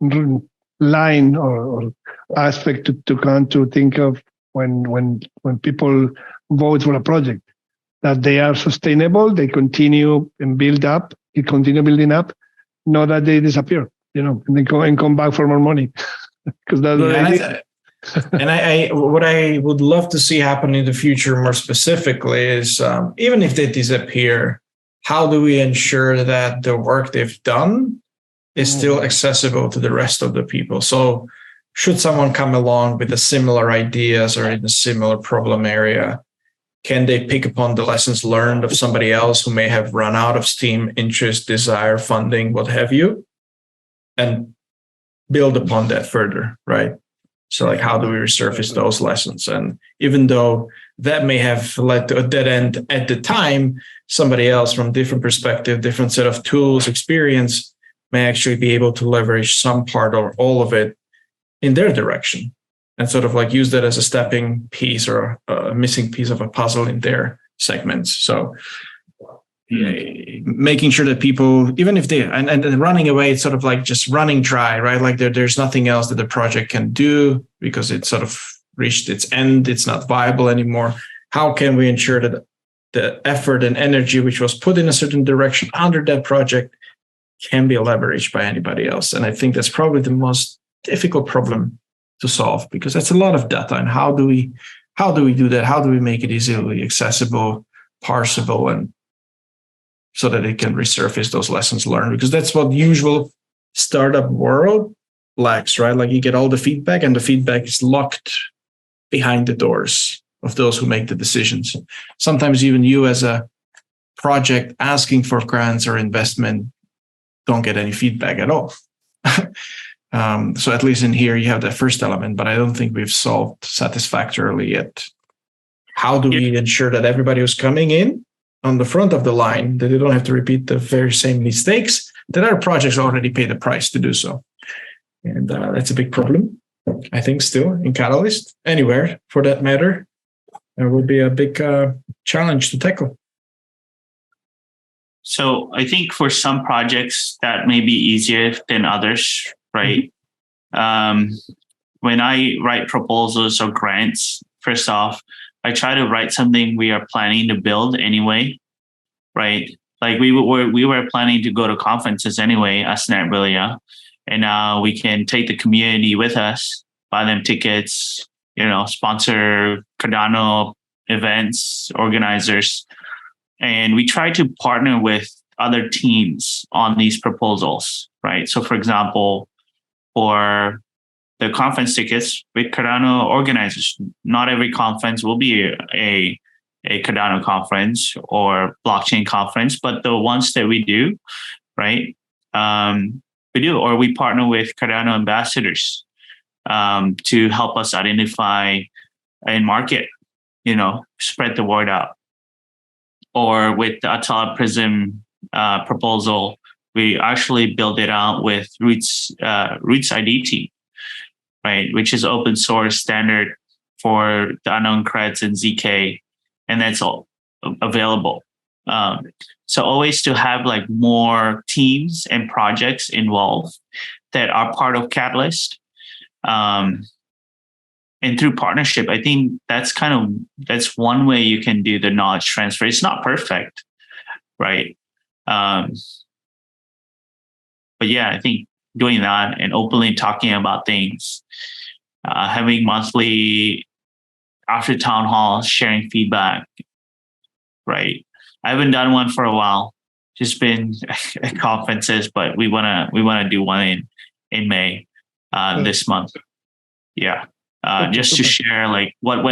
good line or aspect to think of when people vote for a project, that they are sustainable, they continue and building up, know that they disappear, and then come back for more money. Because that's what I did. And I what I would love to see happen in the future more specifically is even if they disappear, how do we ensure that the work they've done is still accessible to the rest of the people? So should someone come along with a similar ideas or in a similar problem area, can they pick upon the lessons learned of somebody else who may have run out of steam, interest, desire, funding, what have you, and build upon that further, right? So like, how do we resurface those lessons? And even though that may have led to a dead end at the time, somebody else from different perspective, different set of tools, experience may actually be able to leverage some part or all of it in their direction and sort of like use that as a stepping piece or a missing piece of a puzzle in their segments. So making sure that people, even if they, and running away, it's sort of like just running dry, right? Like there's nothing else that the project can do because it's sort of reached its end. It's not viable anymore. How can we ensure that the effort and energy which was put in a certain direction under that project can be leveraged by anybody else? And I think that's probably the most difficult problem to solve, because that's a lot of data. And how do we do that? How do we make it easily accessible, parsable, and so that it can resurface those lessons learned? Because that's what the usual startup world lacks, right? Like you get all the feedback and the feedback is locked behind the doors of those who make the decisions. Sometimes even you as a project asking for grants or investment don't get any feedback at all. So at least in here, you have that first element, but I don't think we've solved satisfactorily yet. How do we ensure that everybody who's coming in on the front of the line, that they don't have to repeat the very same mistakes, that our projects already pay the price to do so? And that's a big problem, I think, still in Catalyst, anywhere for that matter. It would be a big challenge to tackle. So I think for some projects that may be easier than others, right? When I write proposals or grants, first off, I try to write something we are planning to build anyway, right? Like we were planning to go to conferences anyway as Netbilia, and now we can take the community with us, buy them tickets, sponsor Cardano events, organizers, and we try to partner with other teams on these proposals, right? So, for example, for the conference tickets with Cardano organizers, not every conference will be a Cardano conference or blockchain conference, but the ones that we do, right? We do, or we partner with Cardano ambassadors to help us identify and market, spread the word out. Or with the Atala Prism proposal, we actually build it out with Roots ID team, right? Which is open source standard for the unknown creds and ZK, and that's all available. So always to have like more teams and projects involved that are part of Catalyst. And through partnership, I think that's one way you can do the knowledge transfer. It's not perfect, right? But yeah, I think doing that and openly talking about things, having monthly after town halls, sharing feedback, right? I haven't done one for a while, just been at conferences, but we wanna do one in May this month. Yeah. Just to share like what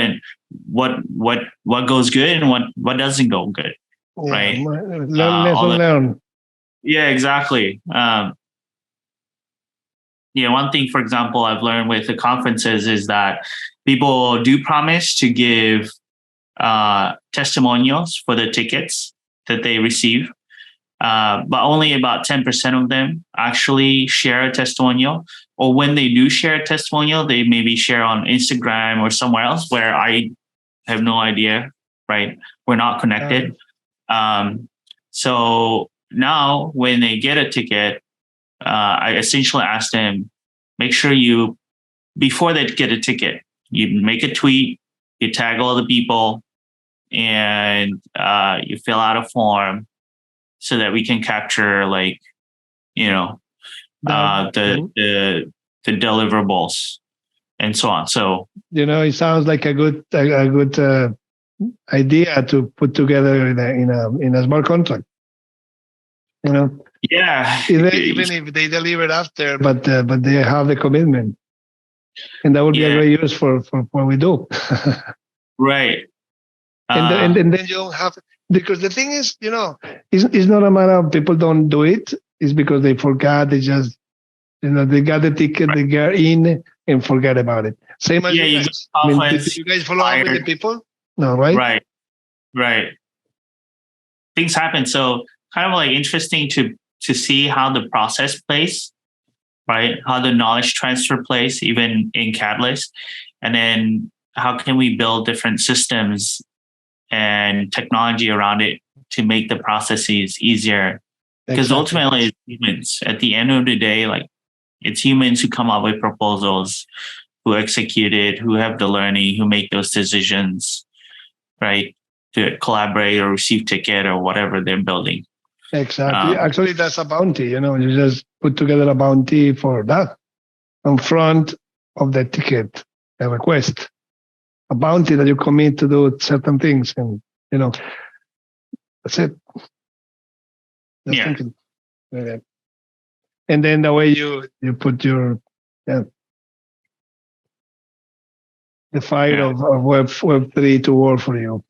goes good and what doesn't go good, right? Learn. Yeah, exactly. One thing, for example, I've learned with the conferences is that people do promise to give testimonials for the tickets that they receive, but only about 10% of them actually share a testimonial. Or when they do share a testimonial, they maybe share on Instagram or somewhere else where I have no idea, right? We're not connected. So now when they get a ticket, I essentially ask them, make sure before they get a ticket, you make a tweet, you tag all the people, and you fill out a form so that we can capture like you know, the deliverables and so on. So it sounds like a good idea to put together in a smart contract. yeah, Even if they deliver after, but they have the commitment, and that would be a great use for what we do. right. And then you don't have, because the thing is, it's not a matter of people don't do it. It's because they forgot. They just, they got the ticket, they got in and forget about it. Same as you guys. I mean, did you guys follow up with the people? No, right? Right. Things happen. So kind of like interesting to see how the process plays, right? How the knowledge transfer plays, even in Catalyst. And then how can we build different systems and technology around it to make the processes easier? Because ultimately it's humans. At the end of the day, like it's humans who come up with proposals, who execute it, who have the learning, who make those decisions, right? To collaborate or receive ticket or whatever they're building. Exactly. Actually, that's a bounty. You just put together a bounty for that in front of the ticket, a request, a bounty that you commit to do certain things, and that's it. That's thinking. Okay. And then the way you put your the fire of Web3 to work for you,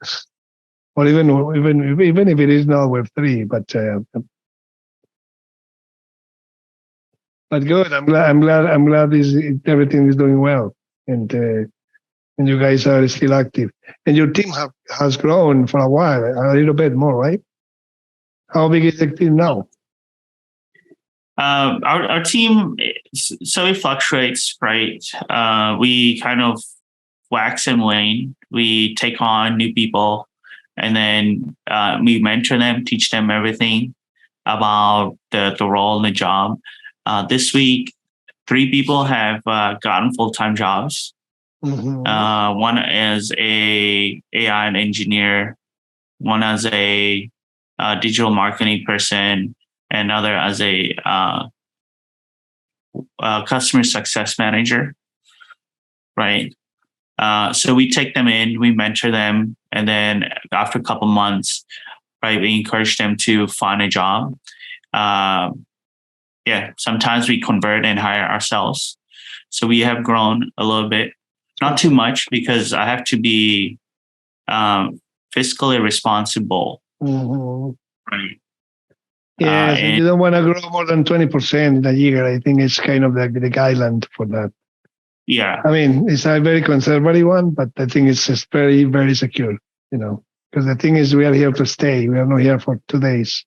or even if it is not Web3, but good. I'm glad everything is doing well, and you guys are still active, and your team has grown for a while, a little bit more, right? How big is the team now? Our team, so it fluctuates, right? We kind of wax and wane. We take on new people, and then we mentor them, teach them everything about the role and the job. This week, 3 people have gotten full-time jobs. Mm-hmm. One is a AI engineer, one as a digital marketing person, and another as a customer success manager, right? So we take them in, we mentor them, and then after a couple months, right, we encourage them to find a job. Sometimes we convert and hire ourselves. So we have grown a little bit, not too much, because I have to be fiscally responsible. Mm-hmm. Right. Yes, and you don't want to grow more than 20% in a year. I think it's kind of the guideline for that. Yeah. I mean, it's a very conservative one, but I think it's just very, very secure, because the thing is we are here to stay. We are not here for 2 days.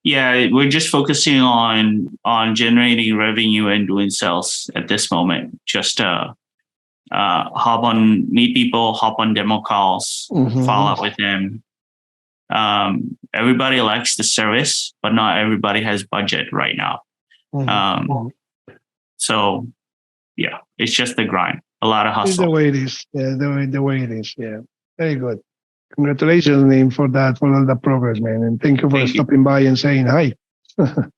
Yeah, we're just focusing on generating revenue and doing sales at this moment. Just meet people, hop on demo calls, mm-hmm. follow up with them. Everybody likes the service, but not everybody has budget right now. Mm-hmm. So yeah, it's just the grind. A lot of hustle. It's the way it is. Yeah, the way it is. Yeah, very good. Congratulations, Neem, for all the progress, man. And thank you for stopping by and saying hi. Of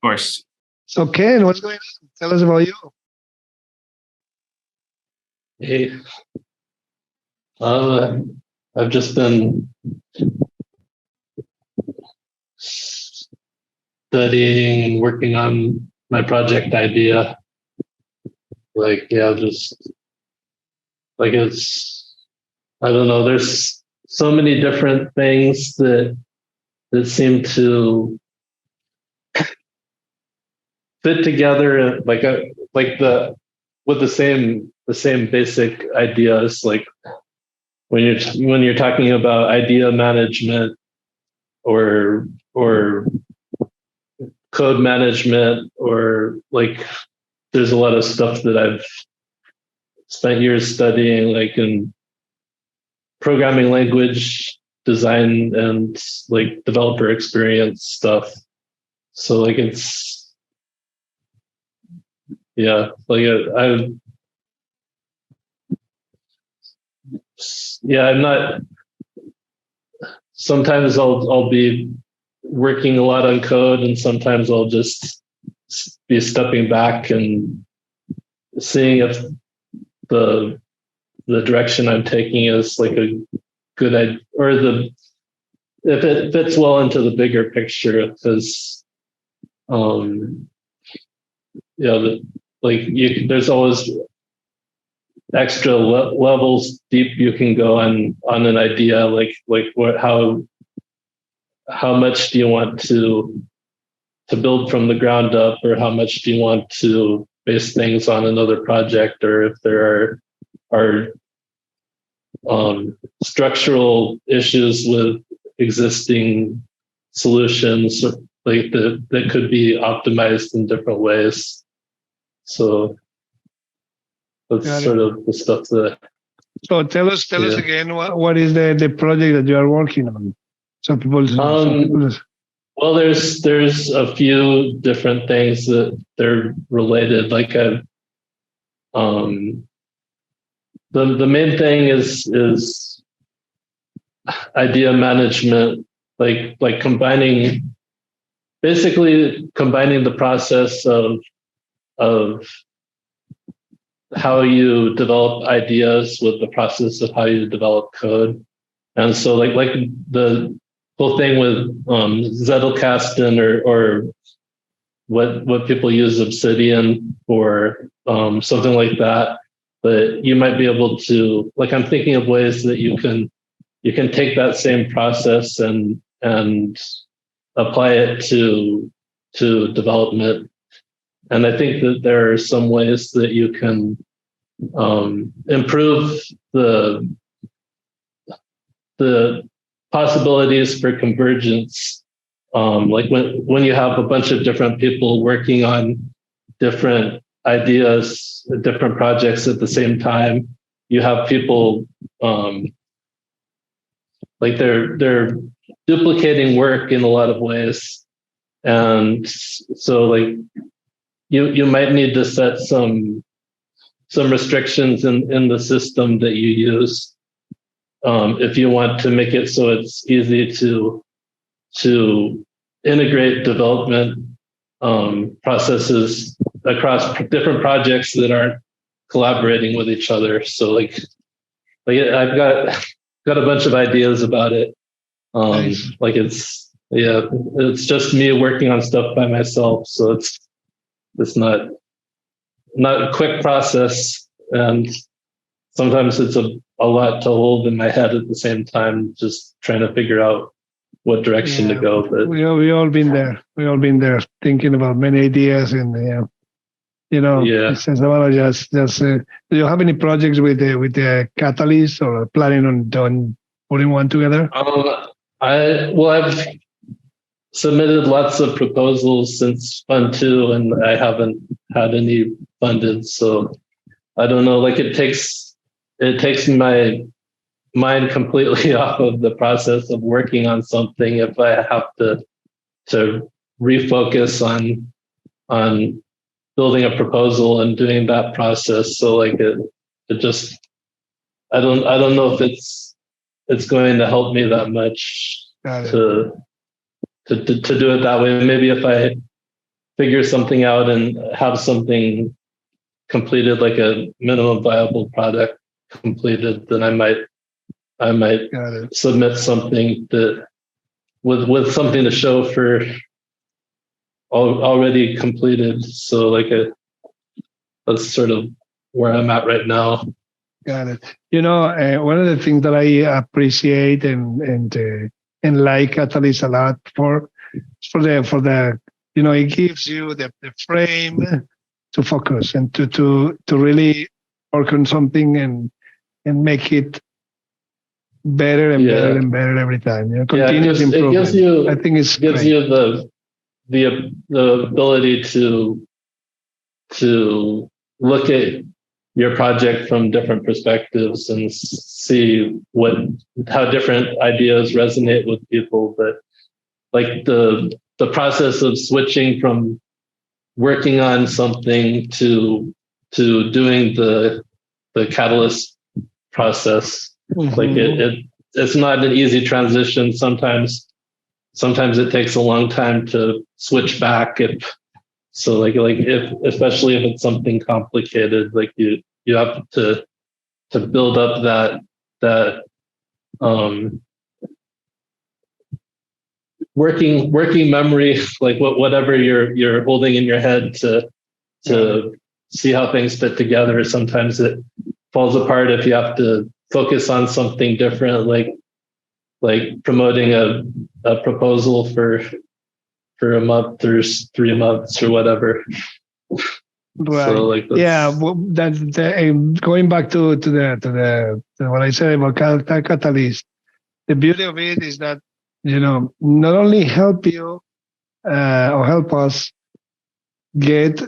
course. So, Ken, what's going on? Tell us about you. Hey. I've just been studying and working on my project idea. I don't know, there's so many different things that seem to fit together with the same basic ideas. Like when you're talking about idea management or code management, or there's a lot of stuff that I've spent years studying, like in programming language design and developer experience stuff. So I'm not. Sometimes I'll be working a lot on code, and sometimes I'll just be stepping back and seeing if the direction I'm taking is like a good idea, or if it fits well into the bigger picture. Because there's always extra levels deep you can go on an idea, like how much do you want to build from the ground up, or how much do you want to base things on another project, or if there are structural issues with existing solutions, like that could be optimized in different ways. So that's sort of the stuff that. So tell us again, what is the project that you are working on? Some people. Well, there's a few different things that they're related. Like the main thing is idea management, like combining the process of how you develop ideas with the process of how you develop code. And so like the whole thing with Zettelkasten or what people use Obsidian for, something like that. But you might be able to, like, I'm thinking of ways that you can take that same process and apply it to development. And I think that there are some ways that you can improve the possibilities for convergence. Like when you have a bunch of different people working on different ideas, different projects at the same time, you have people like they're duplicating work in a lot of ways. And so like you might need to set some restrictions in the system that you use if you want to make it so it's easy to integrate development processes across different projects that aren't collaborating with each other. So like I've got a bunch of ideas about it. Nice. Like it's just me working on stuff by myself. So it's not a quick process, and sometimes it's a lot to hold in my head at the same time, just trying to figure out what direction to go. But we all been there. We all been there, thinking about many ideas, and it's just do you have any projects with the Catalyst, or planning on putting one together? I've submitted lots of proposals since Fund 2, and I haven't had any funded. So I don't know. Like it takes my mind completely off of the process of working on something if I have to refocus on building a proposal and doing that process. So like it just I don't know if it's going to help me that much to do it that way. Maybe if I figure something out and have something completed, like a minimum viable product completed, then I might submit something that with something to show for already completed. So like that's sort of where I'm at right now. Got it. One of the things that I appreciate and like Catalyst a lot for the it gives you the frame to focus and to really work on something and make it better and better and better every time. Continuous improvement. I think it gives you the ability to look at your project from different perspectives and see how different ideas resonate with people. But like the process of switching from working on something to doing the Catalyst process, like it's not an easy transition. Sometimes sometimes it takes a long time to switch back. If especially if it's something complicated, like you have to build up that working memory, like whatever you're holding in your head to see how things fit together. Sometimes it falls apart if you have to focus on something different, like promoting a proposal for a month or 3 months or whatever. Right. So like that's going back to what I said about catalyst. The beauty of it is that not only help you or help us get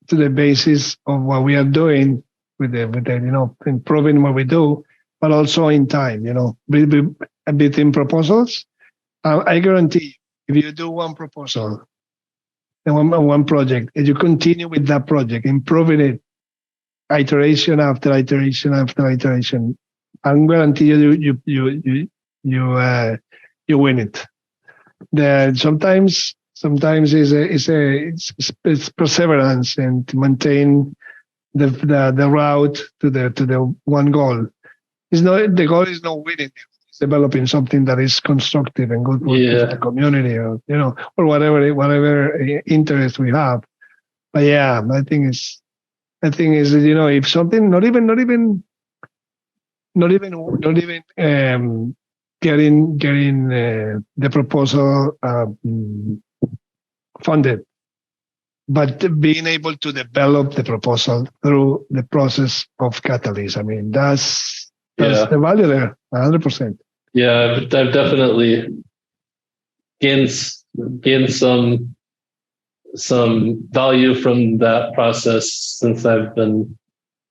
to the basis of what we are doing with the improving what we do, but also in time. Between proposals, I guarantee you, if you do one proposal and one project, and you continue with that project, improving it, iteration after iteration after iteration, I guarantee you win it. Then sometimes it's perseverance and to maintain the route to the one goal. The goal is not winning. It's developing something that is constructive and good for the community, or whatever interest we have. But yeah, I think is if something not even getting the proposal funded, but being able to develop the proposal through the process of catalyst. I mean, that's the value there, 100%. Yeah, I've definitely gained some value from that process since I've been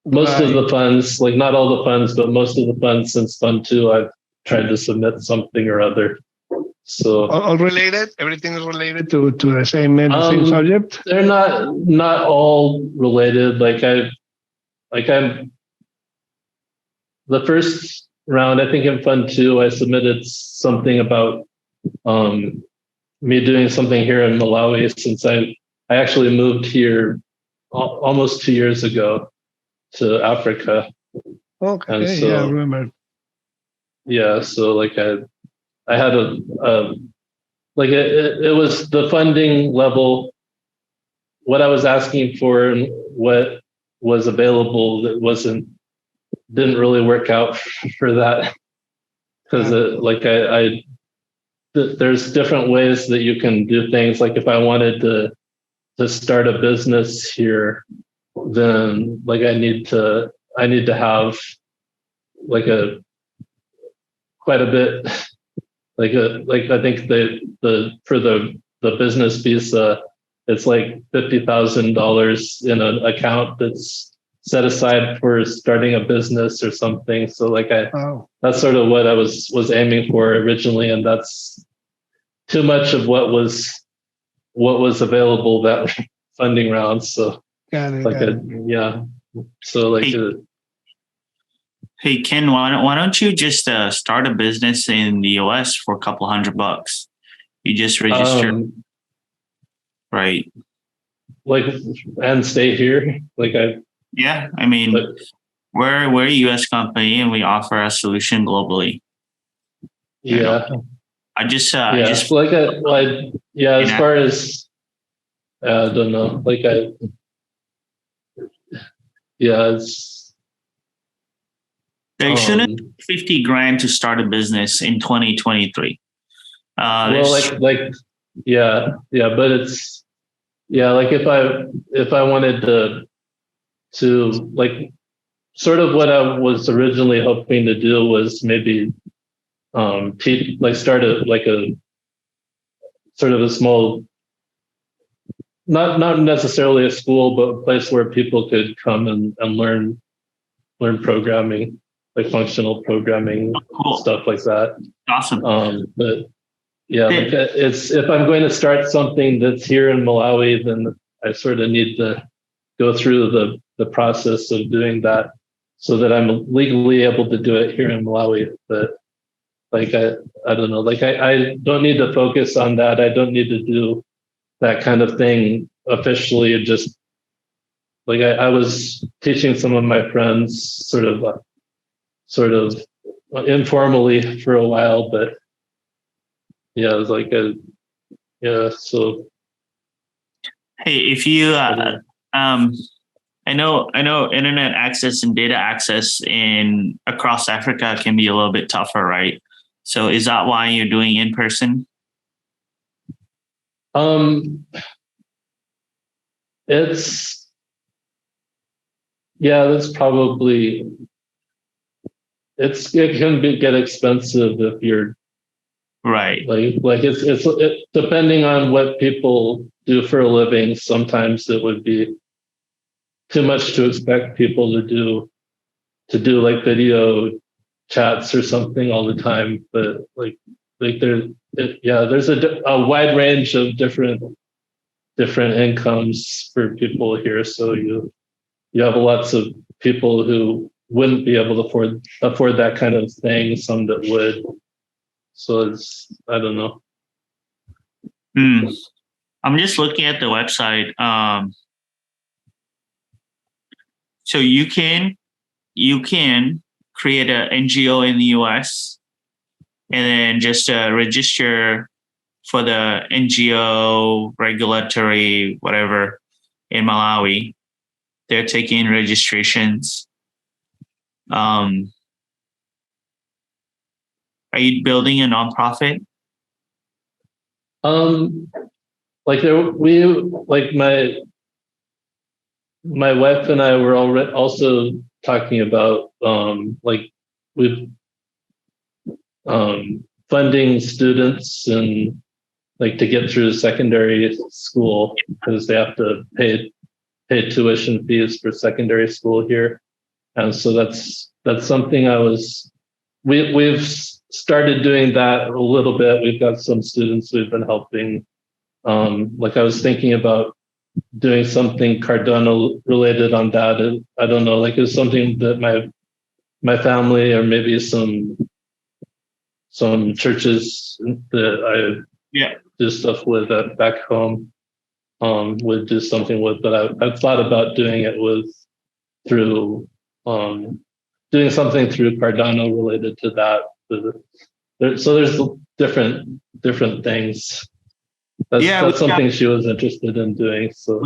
most of the funds, like not all the funds, but most of the funds since Fund 2, I've tried to submit something or other. So all related, everything is related to the same subject. They're not all related. I'm the first round, I think in Fund 2, I submitted something about me doing something here in Malawi, since I actually moved here almost 2 years ago to Africa. Okay, and so, yeah, I remember. Yeah, so like I had it was the funding level, what I was asking for and what was available that didn't really work out for that, because there's different ways that you can do things. Like if I wanted to start a business here, then like I need to have like quite a bit, like I think for the business visa, it's like $50,000 in an account that's set aside for starting a business or something. So like that's sort of what I was aiming for originally, and that's too much of what was available that funding round. So yeah. So like hey Ken, why don't you just start a business in the US for a couple $100? You just register, right? Like, and stay here. Yeah, I mean, we're a US company and we offer a solution globally. Yeah. As far as I don't know, it's there shouldn't be 50 grand to start a business in 2023. But it's like if I wanted to like sort of what I was originally hoping to do was maybe start a sort of a small, not necessarily a school, but a place where people could come and learn programming, like functional programming, stuff like that. Awesome. But yeah, it's if I'm going to start something that's here in Malawi, then I sort of need to go through the process of doing that so that I'm legally able to do it here in Malawi. But Like I don't know. Like I don't need to focus on that. I don't need to do that kind of thing officially. It just like I was teaching some of my friends sort of informally for a while, but yeah, it was like yeah. So Hey, if you I know internet access and data access in across Africa can be a little bit tougher, right? So is that why you're doing in person? It's yeah, that's probably it can get expensive if you're Right. like it's depending on what people do for a living. Sometimes it would be too much to expect people to do like video chats or something all the time, but like there's a wide range of different incomes for people here, so you have lots of people who wouldn't be able to afford that kind of thing, some that would. So it's I don't know. I'm just looking at the website. So you can create an NGO in the US and then just register for the NGO regulatory whatever in Malawi. They're taking registrations. Are you building a nonprofit? Like my wife and I were already also talking about like with funding students and like to get through secondary school because they have to pay tuition fees for secondary school here, and so that's something we've started doing that a little bit. We've got some students we've been helping. Like I was thinking about doing something Cardano related on that. I don't know, like it's something that my family or maybe some churches that I do stuff with back home would do something with. But I've thought about doing it through doing something through Cardano related to that. So there's different things. That's something she was interested in doing. So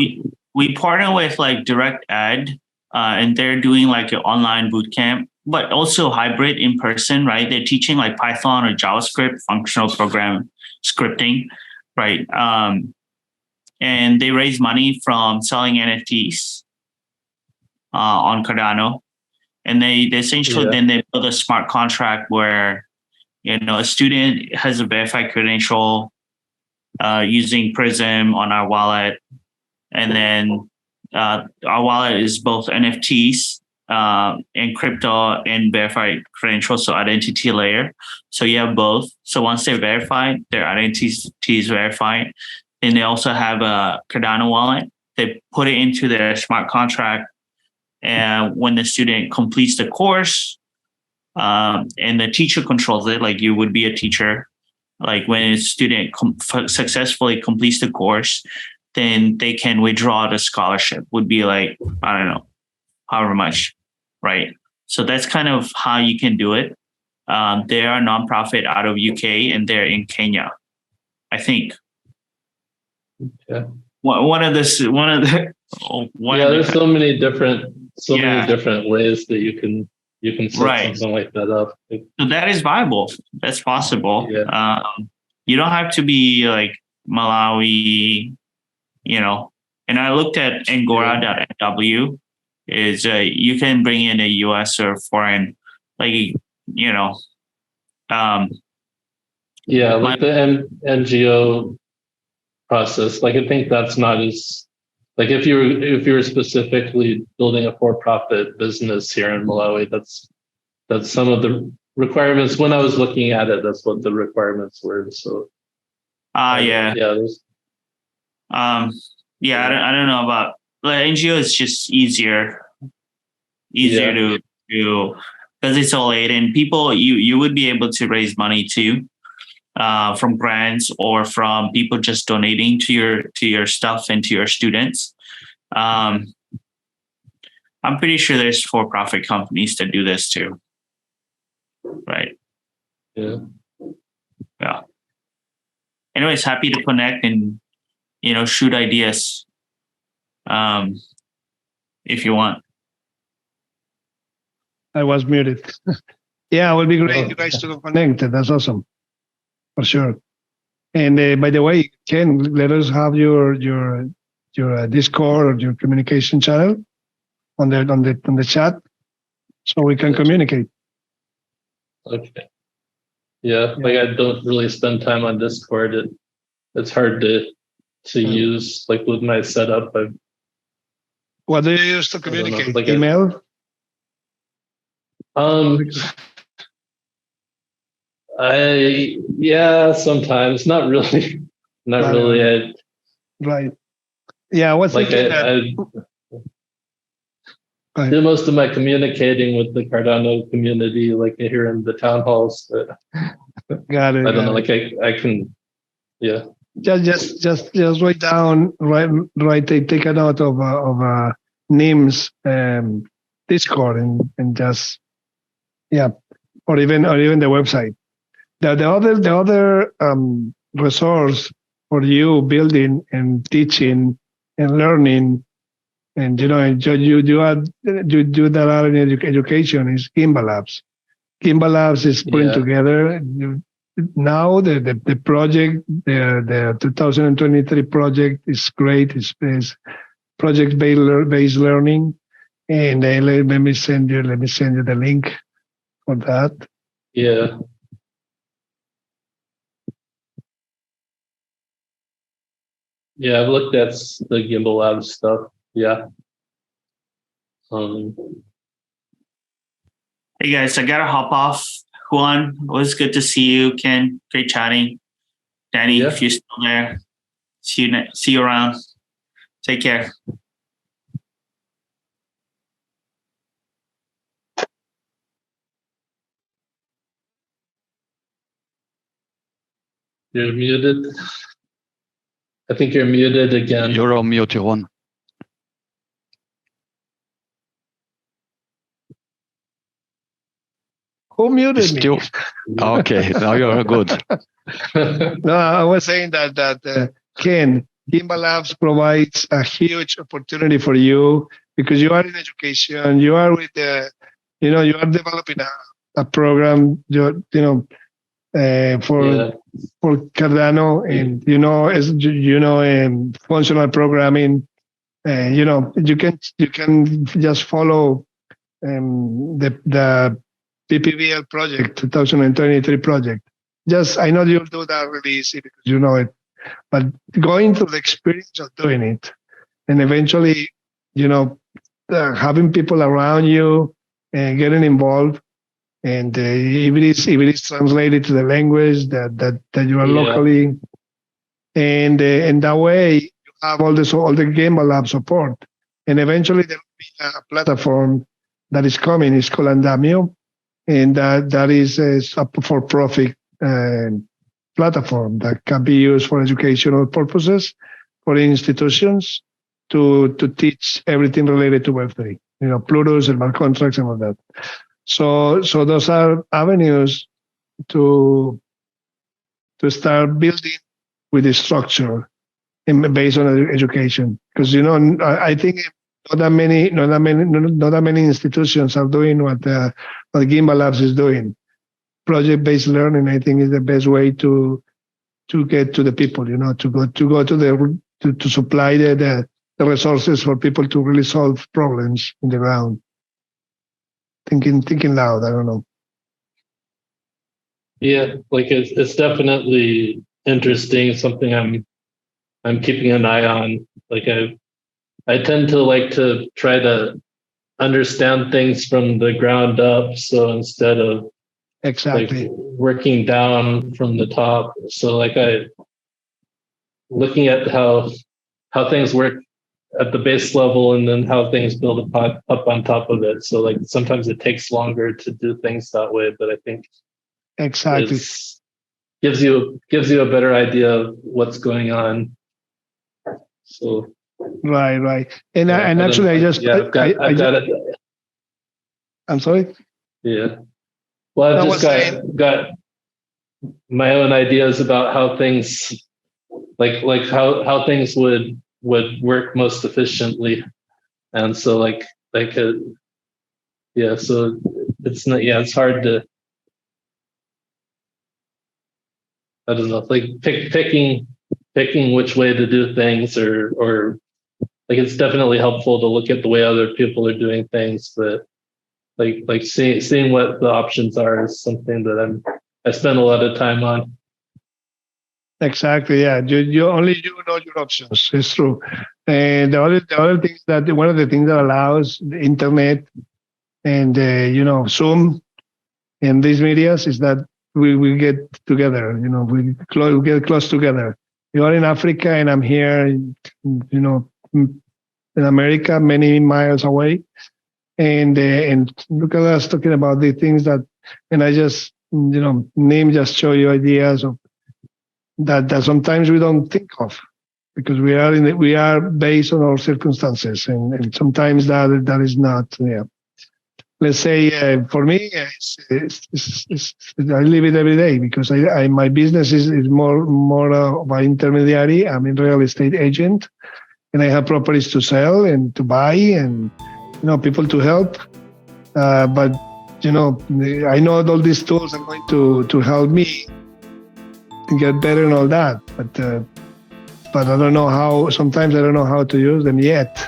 we partner with like Direct Ed, and they're doing like an online boot camp, but also hybrid in person, right? They're teaching like Python or JavaScript, functional program scripting, right? And they raise money from selling NFTs on Cardano, and they essentially then they build a smart contract where a student has a verified credential using Prism on our wallet, and then our wallet is both NFTs and crypto and verified credentials, so identity layer. So you have both. So once they're verified, their identity is verified. Then they also have a Cardano wallet. They put it into their smart contract, and when the student completes the course, and the teacher controls it, like you would be a teacher. Like when a student successfully completes the course, then they can withdraw the scholarship. Would be like, I don't know, however much, right? So that's kind of how you can do it. They are a nonprofit out of UK and they're in Kenya, I think. Yeah. There's so many different ways that you can set something like that up. So that is viable. That's possible. Yeah. You don't have to be like Malawi, And I looked at Angora.nw. Is you can bring in a US or foreign, like like the NGO process. Like I think that's not as like if you were specifically building a for-profit business here in Malawi, that's some of the requirements. When I was looking at it, that's what the requirements were. So I don't know about NGO is just easier to because it's all aid, and people you would be able to raise money too, from grants or from people just donating to your stuff and to your students. I'm pretty sure there's for-profit companies that do this too, right? Yeah. Yeah. Anyways, happy to connect and shoot ideas, if you want. I was muted. Yeah, it would be great you guys to connect. That's awesome, for sure. And by the way, Ken, let us have your Discord or your communication channel on the chat, so we can communicate. Okay. Yeah, like I don't really spend time on Discord. It's hard to use, like with my setup. What do you use to communicate? like Email? Sometimes, not really. Not really. Right. Yeah, I was thinking that. I do most of my communicating with the Cardano community, like here in the town halls. Got it. I don't know, like I can, yeah. Just write down, take a note of NIM's Discord and just, or even the website. The other resource for you building and teaching and learning, and you do that out in education is Kimba Labs. Kimba Labs is putting together now the project, the 2023 project is great. It's project-based learning, and let me send you the link for that. Yeah. Yeah, I've looked at the Gimbal Labs stuff. Yeah. Hey guys, I gotta hop off. Juan, it was good to see you. Ken, great chatting. Danny, if you're still there, see you around. Take care. You're muted. I think you're muted again. You're on mute, Juan. Who muted me? Okay, now you're good. No, I was saying that Ken, Kimba Labs provides a huge opportunity for you because you are in education. You are with you are developing a program. For Cardano, and functional programming. You can just follow the PPBL project, 2023 project. I know you'll do that really easy because you know it, but going through the experience of doing it, and eventually, having people around you and getting involved. And if it is translated to the language that you are locally, and that way you have all the Gimbal Lab support, and eventually there will be a platform that is coming. It's called Andamio, and that is a for-profit platform that can be used for educational purposes for institutions to teach everything related to Web3. Plutus, smart contracts, and all that. So those are avenues to start building with the structure based on education, because I think not that many institutions are doing what Gimbal Labs is doing. Project-based learning, I think, is the best way to get to the people. To supply the resources for people to really solve problems in the ground. Thinking loud. I don't know. Yeah, like it's definitely interesting. Something I'm keeping an eye on. Like I tend to like to try to understand things from the ground up. So instead of exactly working down from the top. So like looking at how things work at the base level and then how things build up on top of it. So like sometimes it takes longer to do things that way, but I think Exactly. gives you a better idea of what's going on. So Right. And yeah, and actually, I've got it. I'm sorry. Yeah. Well, I've just got my own ideas about how things like how things would work most efficiently, and so so it's not it's hard to, I don't know, like picking which way to do things, or like it's definitely helpful to look at the way other people are doing things, but like seeing what the options are is something that I spend a lot of time on. Exactly. Yeah. You only you know your options. It's true. And the other thing is that one of the things that allows the internet and Zoom and these medias is that we get together. We get close together. You are in Africa and I'm here. In America, many miles away. And look at us talking about the things that, and I just name just show you ideas of that sometimes we don't think of, because we are based on our circumstances, and sometimes that is not. Yeah. Let's say for me, I live it every day because my business is more of an intermediary. I'm a real estate agent, and I have properties to sell and to buy, and people to help. But I know all these tools are going to help me get better and all that, but I don't know how. Sometimes I don't know how to use them yet.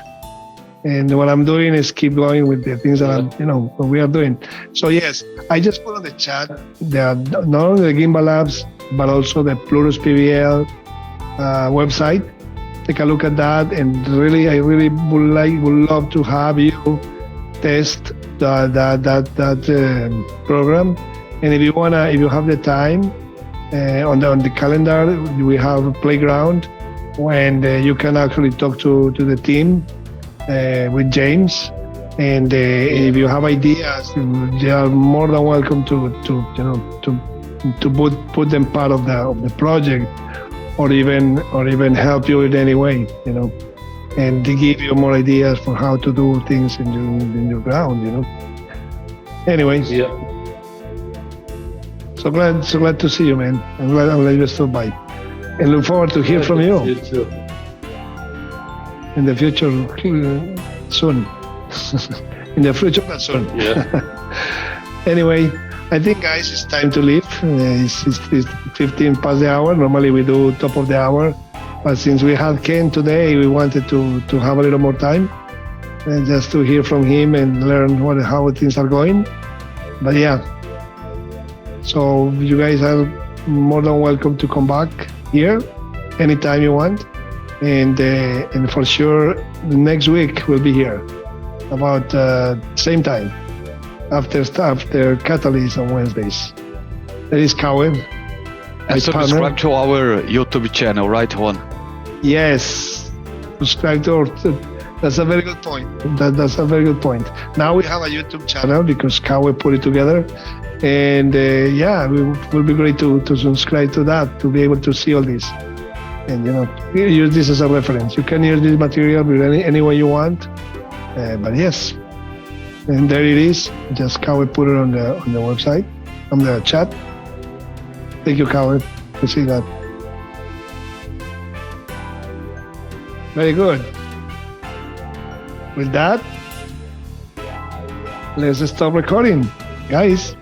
And what I'm doing is keep going with the things that what we are doing. So yes, I just put on the chat not only the Gimbal Labs but also the Plurus PBL website. Take a look at that, and I really would love to have you test that program. And if you have the time, on the calendar we have a playground when you can actually talk to the team with James, and if you have ideas, they are more than welcome to put them part of the project, or even help you in any way, and to give you more ideas for how to do things in your ground, Anyways, yeah. So glad to see you, man. I'm glad you stopped by, and look forward to hear from you. You too. In the future, soon. In the future, but soon. Yeah. Anyway, I think, guys, it's time to leave. It's 15 past the hour. Normally we do top of the hour, but since we had Ken today, we wanted to have a little more time, and just to hear from him and learn how things are going. But yeah, so you guys are more than welcome to come back here anytime you want. And for sure, next week we'll be here about same time after Catalyst on Wednesdays. That is Cowen. And subscribe to our YouTube channel, right, Juan? Yes, subscribe to our. That's a very good point. That's a very good point. Now we have a YouTube channel because Cowen put it together, and it will be great to subscribe to that, to be able to see all this. And use this as a reference. You can use this material with any way you want, but yes, and there it is. Just Kawe put it on the website, on the chat. Thank you, Kawe, to see that. Very good. With that, let's stop recording, guys.